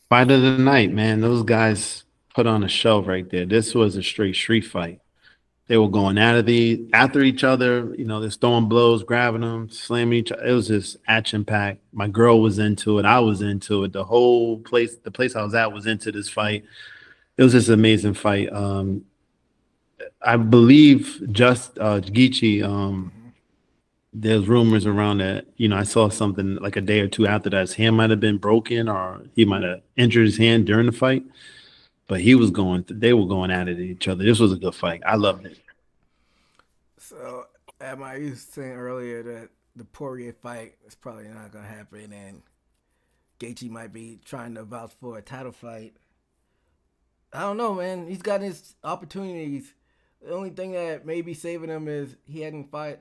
Fight of the night, man. Those guys put on a show right there. This was a straight street fight. They were going after each other. They're throwing blows, grabbing them, slamming each other. It was just action-packed. My girl was into it. I was into it. The place I was at was into this fight. It was just an amazing fight. I believe Gaethje, there's rumors around that, I saw something like a day or two after that his hand might have been broken or he might have injured his hand during the fight. But they were going at it at each other. This was a good fight. I loved it. So, you was saying earlier that the Poirier fight is probably not going to happen, and Gaethje might be trying to vouch for a title fight. I don't know, man. He's got his opportunities. The only thing that may be saving him is he hadn't fought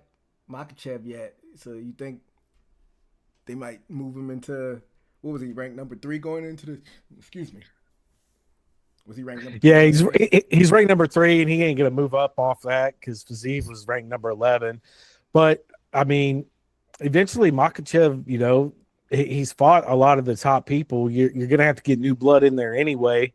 Makhachev yet. So you think they might move him into, what was he, ranked number 3 going into the, excuse me. Was he ranked number 3? Yeah, he's ranked number 3, and he ain't going to move up off that because Fiziev was ranked number 11. But, I mean, eventually Makhachev, he's fought a lot of the top people. You're going to have to get new blood in there anyway.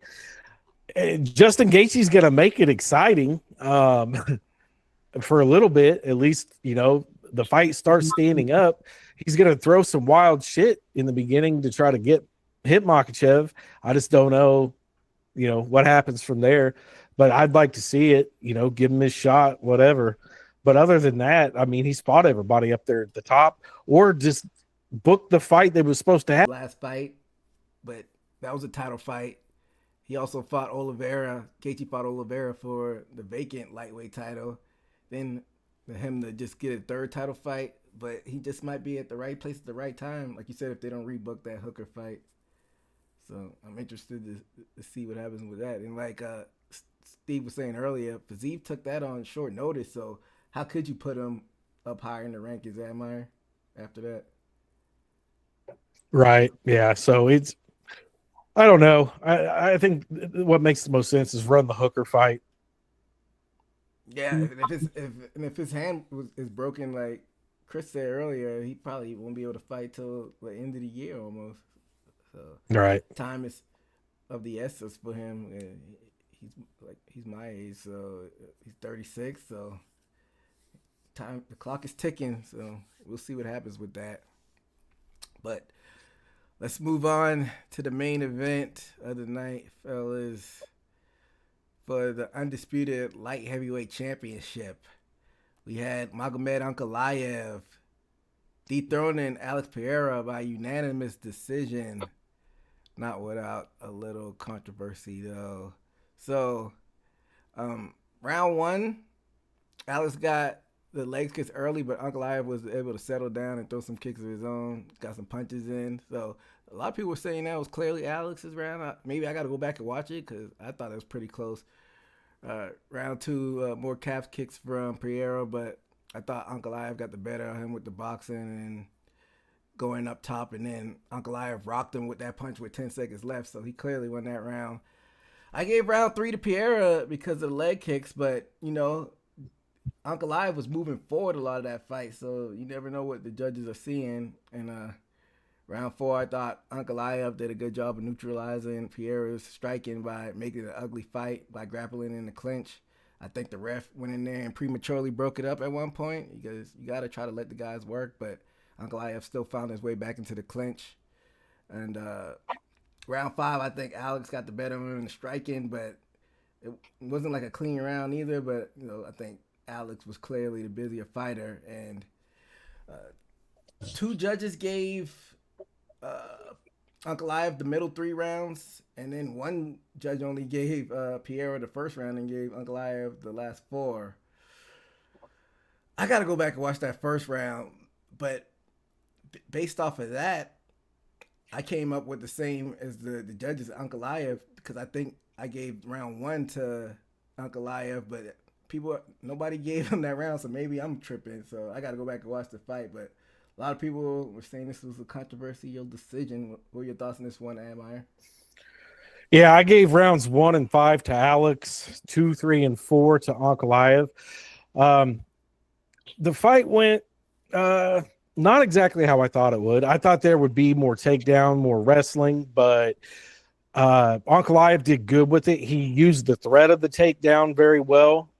And Justin Gaethje's going to make it exciting for a little bit. At least, the fight starts standing up. He's going to throw some wild shit in the beginning to try to get hit Makachev. I just don't know, what happens from there. But I'd like to see it, give him his shot, whatever. But other than that, I mean, he's fought everybody up there at the top, or just book the fight they was supposed to have. Last fight, but that was a title fight. He also fought Oliveira. Gaethje fought Oliveira for the vacant lightweight title. Then for him to just get a third title fight, but he just might be at the right place at the right time. Like you said, if they don't rebook that Hooker fight. So I'm interested to see what happens with that. And like Steve was saying earlier, Fiziev took that on short notice. So how could you put him up higher in the rankings, Admire, after that? Right. Yeah. So I don't know. I think what makes the most sense is run the Hooker fight. Yeah, if his hand is broken, like Chris said earlier, he probably won't be able to fight till the end of the year almost. So Right. time is of the essence for him. He's my age, so he's 36. So the clock is ticking. So we'll see what happens with that. But let's move on to the main event of the night, fellas. For the undisputed light heavyweight championship, we had Magomed Ankalaev dethroning Alex Pereira by unanimous decision, not without a little controversy though. So, round one, Alex got the leg kicks early, but Ankalaev was able to settle down and throw some kicks of his own, got some punches in. So a lot of people were saying that was clearly Alex's round. Maybe I got to go back and watch it because I thought it was pretty close. Round two, more calf kicks from Pereira, but I thought Ankalaev got the better of him with the boxing and going up top, and then Ankalaev rocked him with that punch with 10 seconds left, so he clearly won that round. I gave round three to Pereira because of the leg kicks, but, Ankalaev was moving forward a lot of that fight, so you never know what the judges are seeing. And round four, I thought Ankalaev did a good job of neutralizing Pereira's striking by making it an ugly fight, by grappling in the clinch. I think the ref went in there and prematurely broke it up at one point because you got to try to let the guys work, but Ankalaev still found his way back into the clinch. And round five, I think Alex got the better of him in the striking, but it wasn't like a clean round either, but, I think Alex was clearly the busier fighter, and two judges gave Ankalaev the middle three rounds, and then one judge only gave Pereira the first round and gave Ankalaev the last four. I got to go back and watch that first round, but based off of that, I came up with the same as the judges, Ankalaev, because I think I gave round one to Ankalaev, but nobody gave him that round, so maybe I'm tripping. So I got to go back and watch the fight. But a lot of people were saying this was a controversial decision. What were your thoughts on this one, Admire? Yeah, I gave rounds 1 and 5 to Alex, 2, 3, and 4 to Ankalaev. The fight went not exactly how I thought it would. I thought there would be more takedown, more wrestling, but Ankalaev did good with it. He used the threat of the takedown very well,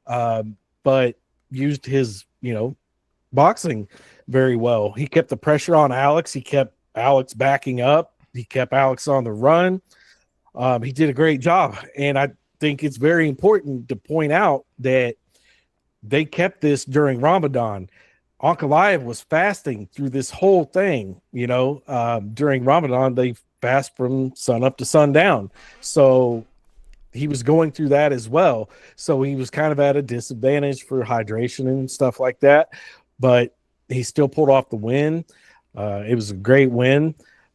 but used his, boxing very well. He kept the pressure on Alex. He kept Alex backing up. He kept Alex on the run. He did a great job. And I think it's very important to point out that they kept this during Ramadan. Ankalaev was fasting through this whole thing. During Ramadan, they fast from sun up to sundown. So he was going through that as well. So he was kind of at a disadvantage for hydration and stuff like that. But he still pulled off the win. It was a great win.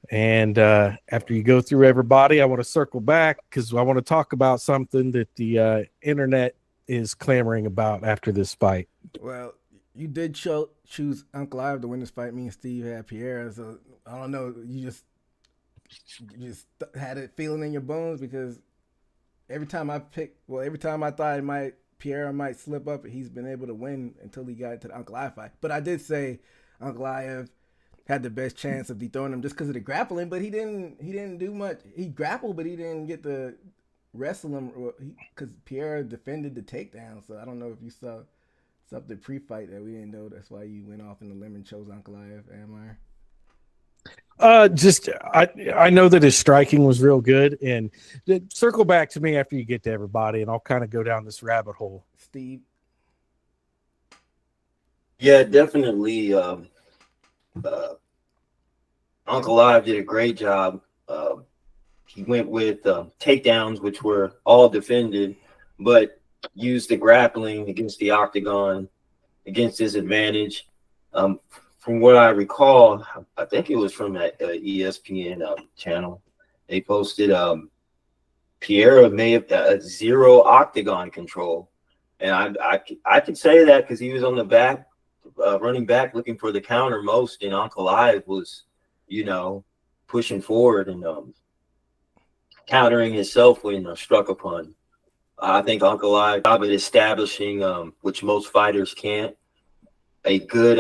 And after you go through everybody, I want to circle back because I want to talk about something that the internet is clamoring about after this fight. Well, you did choose Ankalaev to win this fight. Me and Steve had Pereira, so I don't know. You just had it feeling in your bones because every time I thought Pereira might slip up, he's been able to win until he got to the Ankalaev fight. But I did say Ankalaev had the best chance of dethroning him just because of the grappling, but he didn't do much. He grappled, but he didn't get to wrestle him because Pereira defended the takedown. So I don't know if you saw something pre-fight that we didn't know. That's why you went off in the limb and chose Ankalaev, Amar. Just I know that his striking was real good, and circle back to me after you get to everybody, and I'll kind of go down this rabbit hole. Steve. Yeah, definitely. Uncle Live did a great job. He went with takedowns, which were all defended, but used the grappling against the octagon, against his advantage. From what I recall, I think it was from that ESPN channel. They posted Pierre may have zero octagon control, and I could say that because he was on the back, running back, looking for the counter most, and Uncle Live was, pushing forward and countering himself when struck upon. I think Uncle Live job at establishing, which most fighters can't, a good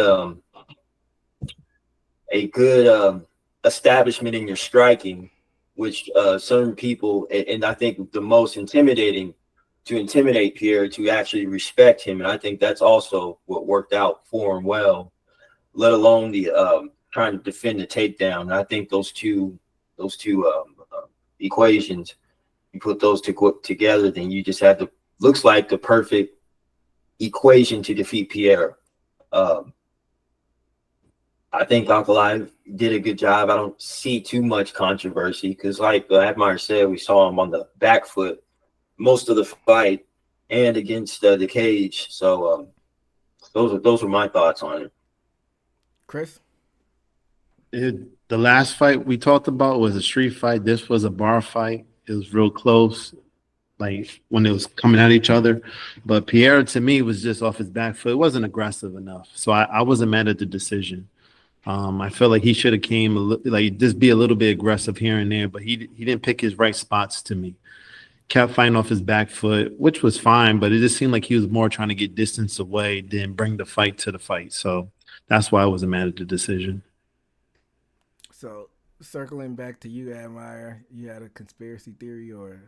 establishment in your striking, which certain people, and I think the most intimidating, to intimidate Pierre, to actually respect him. And I think that's also what worked out for him well, let alone the trying to defend the takedown. And I think those two equations, you put those two together, then you just have looks like the perfect equation to defeat Pierre. I think Uncle Live did a good job. I don't see too much controversy because, like Haymaker said, we saw him on the back foot most of the fight and against the cage. So those are my thoughts on it. Chris? The last fight we talked about was a street fight. This was a bar fight. It was real close, like when it was coming at each other. But Pierre, to me, was just off his back foot. It wasn't aggressive enough. So I wasn't mad at the decision. I felt like he should have came just be a little bit aggressive here and there, but he didn't pick his right spots to me. Kept fighting off his back foot, which was fine, but it just seemed like he was more trying to get distance away than bring the fight to the fight. So that's why I wasn't mad at the decision. So circling back to you, Haymaker, you had a conspiracy theory or?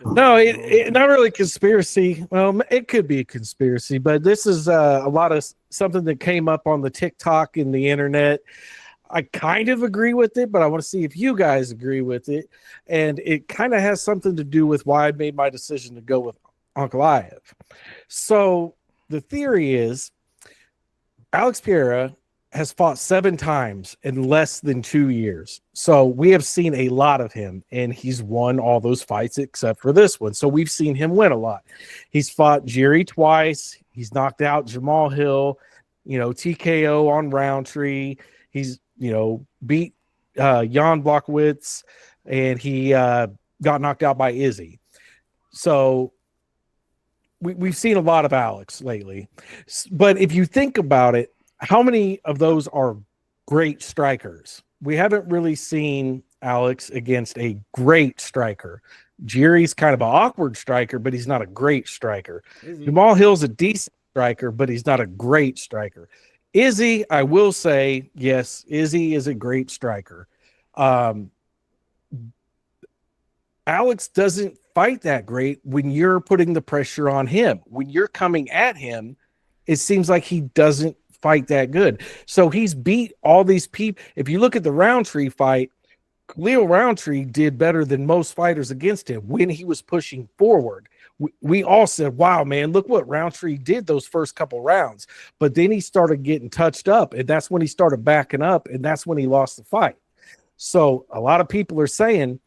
No, it not really conspiracy. Well, it could be a conspiracy, but this is a lot of something that came up on the TikTok and the internet. I kind of agree with it, but I want to see if you guys agree with it. And it kind of has something to do with why I made my decision to go with Uncle Live. So the theory is Alex Pereira has fought 7 times in less than 2 years. So we have seen a lot of him, and he's won all those fights except for this one. So we've seen him win a lot. He's fought Jerry twice. He's knocked out Jamal Hill, TKO on Roundtree. He's, beat Jan Blachowicz, and he got knocked out by Izzy. So we've seen a lot of Alex lately. But if you think about it, how many of those are great strikers? We haven't really seen Alex against a great striker. Jerry's kind of an awkward striker, but he's not a great striker. Jamal Hill's a decent striker, but he's not a great striker. Izzy, I will say, yes, Izzy is a great striker. Alex doesn't fight that great when you're putting the pressure on him. When you're coming at him, it seems like he doesn't fight that good. So he's beat all these people. If you look at the Roundtree fight, Khalil Roundtree did better than most fighters against him when he was pushing forward. We all said, wow, man, look what Roundtree did those first couple rounds. But then he started getting touched up, and that's when he started backing up, and that's when he lost the fight. So a lot of people are saying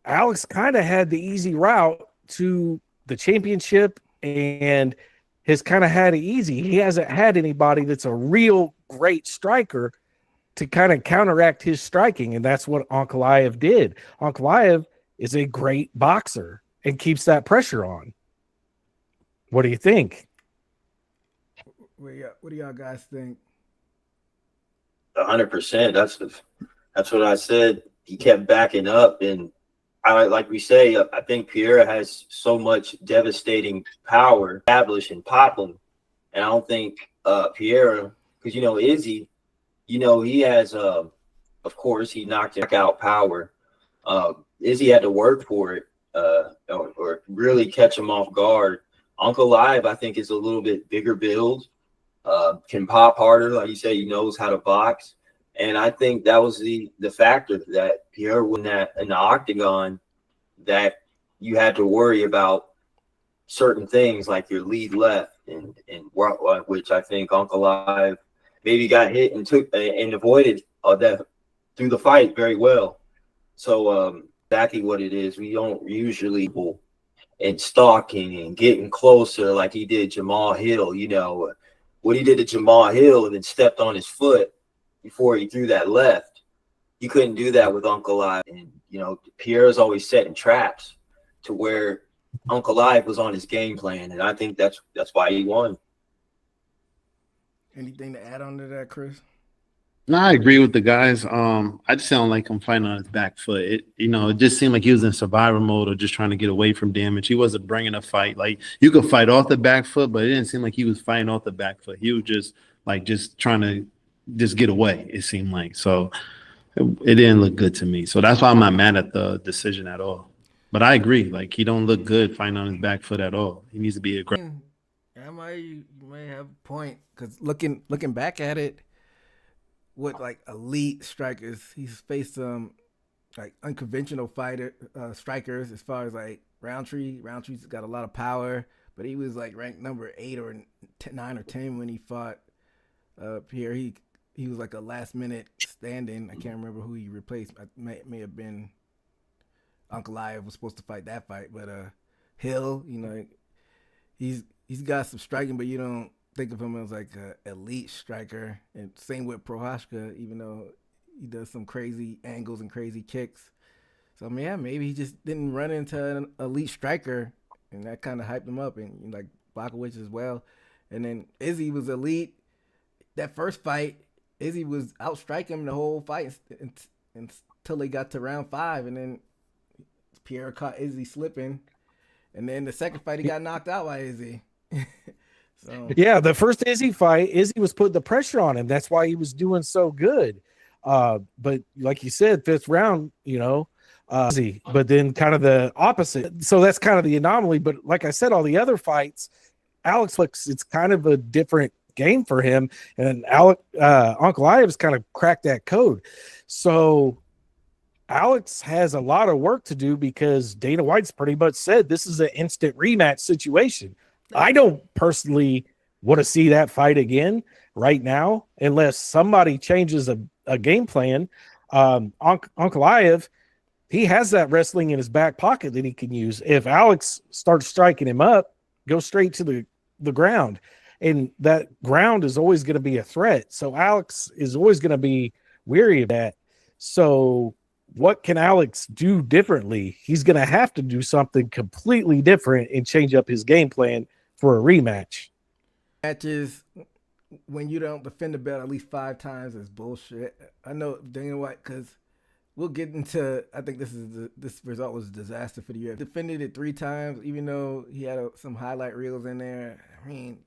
Alex kind of had the easy route to the championship and has kind of had it easy. He hasn't had anybody that's a real great striker to kind of counteract his striking, and that's what Ankalaev did. Ankalaev is a great boxer and keeps that pressure on. What do you think? What do y'all guys think? 100%. That's what I said. He kept backing up, and like we say, I think Pierre has so much devastating power established and popping, and I don't think Pierre, because Izzy, he has of course he knocked out power. Izzy had to work for it, or really catch him off guard. Uncle Live, I think, is a little bit bigger build, can pop harder, like you say. He knows how to box, And I think that was the factor that Pierre won that in the octagon, that you had to worry about certain things like your lead left and which I think Uncle Live maybe got hit and took and avoided that through the fight very well. So exactly what it is. We don't usually and stalking and getting closer like he did Jamal Hill. You know what he did to Jamal Hill and then stepped on his foot before he threw that left. You couldn't do that with Uncle Live. And you know, Pierre's always setting traps to where Uncle Live was on his game plan, and I think that's why he won. Anything to add on to that, Chris? No, I agree with the guys. I just don't like him fighting on his back foot. It just seemed like he was in survival mode or just trying to get away from damage. He wasn't bringing a fight. Like, you could fight off the back foot, but it didn't seem like he was fighting off the back foot. He was just trying to just get away, it seemed like. So it didn't look good to me. So that's why I'm not mad at the decision at all. But I agree. Like, he don't look good fighting on his back foot at all. He needs to be aggressive. You may have a point, because looking back at it, with like elite strikers, he's faced some like unconventional strikers as far as like Roundtree. Roundtree's got a lot of power, but he was like ranked number 8 or 9 or 10 when he fought Pierre. He was like a last minute stand-in. I can't remember who he replaced. May have been Uncle Live was supposed to fight that fight, but Hill, you know, he's got some striking, but you don't think of him as like an elite striker. And same with Prohashka, even though he does some crazy angles and crazy kicks. So yeah, maybe he just didn't run into an elite striker, and that kind of hyped him up. And like Blachowicz as well. And then Izzy was elite. That first fight, Izzy was outstriking him the whole fight until they got to round 5, and then Pierre caught Izzy slipping, and then the second fight he got knocked out by Izzy. So yeah, the first Izzy fight, Izzy was putting the pressure on him. That's why he was doing so good. But like you said, 5th round, you know, Izzy, but then kind of the opposite. So that's kind of the anomaly. But like I said, all the other fights, Alex looks, it's kind of a different game for him, and Uncle Ives kind of cracked that code. So Alex has a lot of work to do, because Dana White's pretty much said this is an instant rematch situation. I don't personally want to see that fight again right now, unless somebody changes a game plan. Uncle Ive, he has that wrestling in his back pocket that he can use. If Alex starts striking him up, go straight to the ground. And that ground is always going to be a threat. So Alex is always going to be weary of that. So what can Alex do differently? He's going to have to do something completely different and change up his game plan for a rematch. Matches when you don't defend the belt at least 5 times is bullshit. I know Dana White, because we'll get into. I think this result was a disaster for the UFC. Defended it 3 times, even though he had some highlight reels in there. I mean,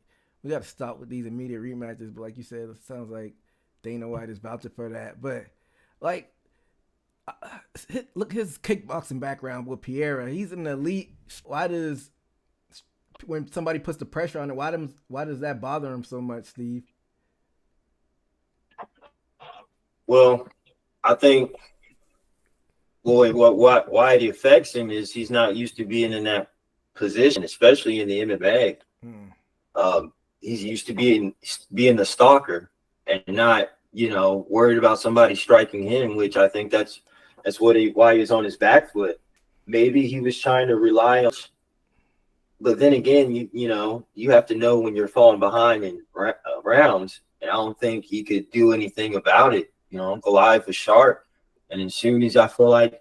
we got to stop with these immediate rematches. But like you said, it sounds like Dana White is vouching for that. But like, look his kickboxing background with Pierre. He's an elite. Why does, when somebody puts the pressure on it, why does that bother him so much, Steve? Well, I think, why it affects him is he's not used to being in that position, especially in the MMA. He's used to being the stalker and not, you know, worried about somebody striking him, which I think that's why he was on his back foot. Maybe he was trying to rely on, but then again, you know, you have to know when you're falling behind in rounds, and I don't think he could do anything about it. You know, Uncle Live was sharp, and as soon as I feel like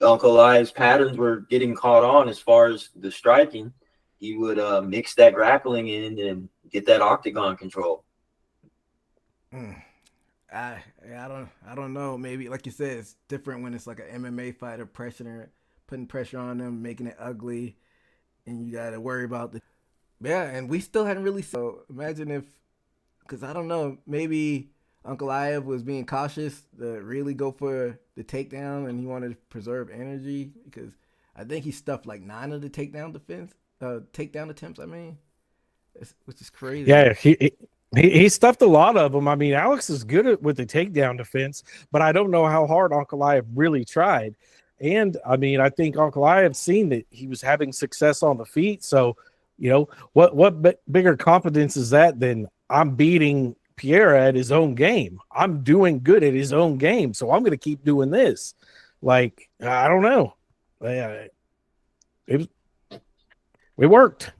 Uncle Live's patterns were getting caught on as far as the striking, he would mix that grappling in and get that octagon control. I don't know. Maybe like you said, it's different when it's like an MMA fighter putting pressure on them, making it ugly, and you got to worry about and we still hadn't really. So imagine if, because I don't know, maybe Uncle Ive was being cautious to really go for the takedown, and he wanted to preserve energy, because I think he stuffed like 9 of the takedown attempts. I mean, which is crazy. Yeah, He stuffed a lot of them. I mean, Alex is good with the takedown defense, but I don't know how hard Ankalaev really tried. And I mean, I think Ankalaev's seen that he was having success on the feet. So, what bigger confidence is that than I'm beating Pierre at his own game? I'm doing good at his own game, so I'm going to keep doing this. Like, I don't know. It worked.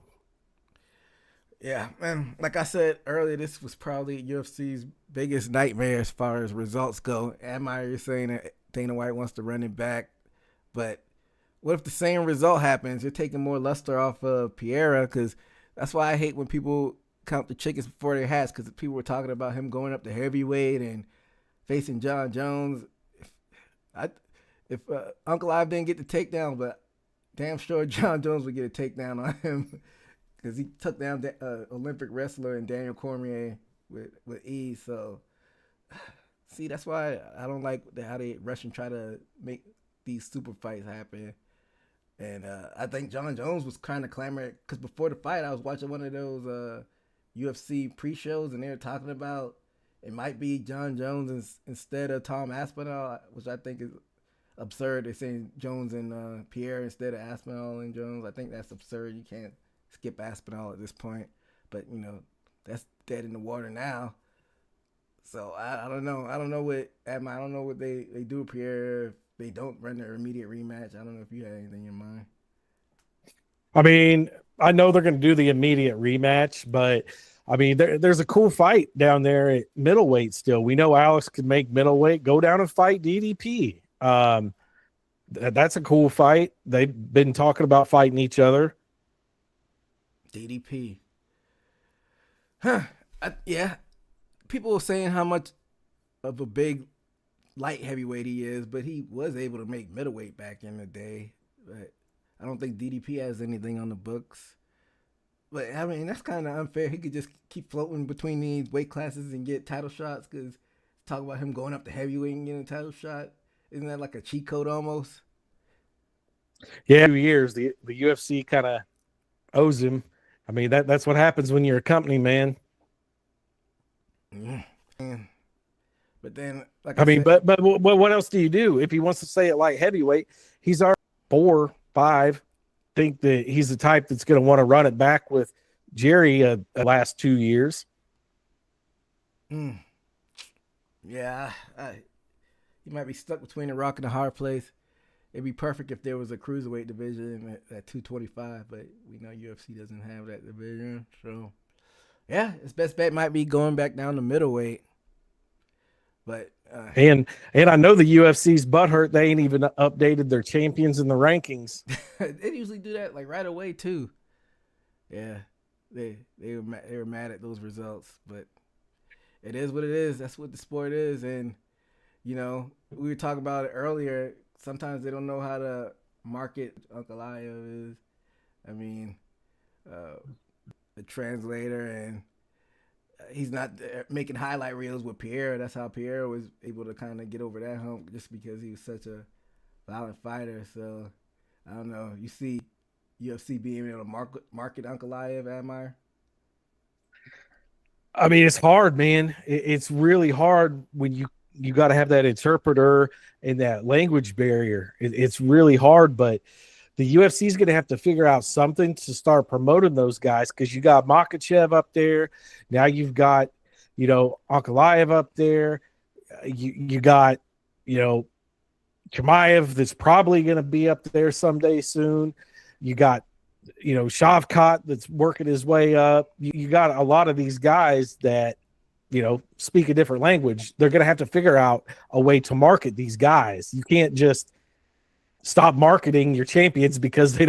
Yeah, and like I said earlier, this was probably UFC's biggest nightmare as far as results go. Admire, you're saying that Dana White wants to run it back, but what if the same result happens? You're taking more luster off of Pereira, because that's why I hate when people count the chickens before their hats, because people were talking about him going up to heavyweight and facing John Jones. If Ankalaev didn't get the takedown, but damn sure John Jones would get a takedown on him. Because he took down the Olympic wrestler and Daniel Cormier with ease. So, see, that's why I don't like how they rush and try to make these super fights happen. And I think John Jones was kind of clamoring, because before the fight, I was watching one of those UFC pre-shows, and they were talking about it might be John Jones instead of Tom Aspinall, which I think is absurd. They're saying Jones and Pierre instead of Aspinall and Jones. I think that's absurd. You can't skip Aspinall at this point, but that's dead in the water now. So I don't know. I don't know what they do with Pierre if they don't run their immediate rematch. I don't know if you had anything in mind. I mean, I know they're going to do the immediate rematch, but I mean, there's a cool fight down there at middleweight still. We know Alex could make middleweight. Go down and fight DDP. That's a cool fight. They've been talking about fighting each other. DDP. Huh. Yeah. People were saying how much of a big light heavyweight he is, but he was able to make middleweight back in the day. But I don't think DDP has anything on the books. But, I mean, that's kind of unfair. He could just keep floating between these weight classes and get title shots, because talk about him going up to heavyweight and getting a title shot. Isn't that like a cheat code almost? Yeah, 2 years. The UFC kind of owes him. I mean, that's what happens when you're a company, man. Yeah. But then, like I mean, said, but what else do you do if he wants to stay at light heavyweight? He's already 4, 5. Think that he's the type that's going to want to run it back with Jerry the last 2 years. Yeah, he might be stuck between a rock and a hard place. It'd be perfect if there was a cruiserweight division at 225, but we know UFC doesn't have that division. So, yeah, his best bet might be going back down to middleweight. But and I know the UFC's butthurt. They ain't even updated their champions in the rankings. they usually do that like right away too. Yeah, they were mad at those results, but it is what it is. That's what the sport is, and we were talking about it earlier. Sometimes they don't know how to market Ankalaev is. I mean, the translator, and he's not making highlight reels with Pierre. That's how Pierre was able to kind of get over that hump, just because he was such a violent fighter. So, I don't know. You see UFC being able to market Ankalaev, Admire? I mean, it's hard, man. It's really hard when you got to have that interpreter and that language barrier. It's really hard, but the UFC is going to have to figure out something to start promoting those guys, because you got Makachev up there. Now you've got, Ankalaev up there. You got, Chimaev that's probably going to be up there someday soon. You got, Shavkat that's working his way up. You got a lot of these guys that, speak a different language. They're going to have to figure out a way to market these guys. You can't just stop marketing your champions because they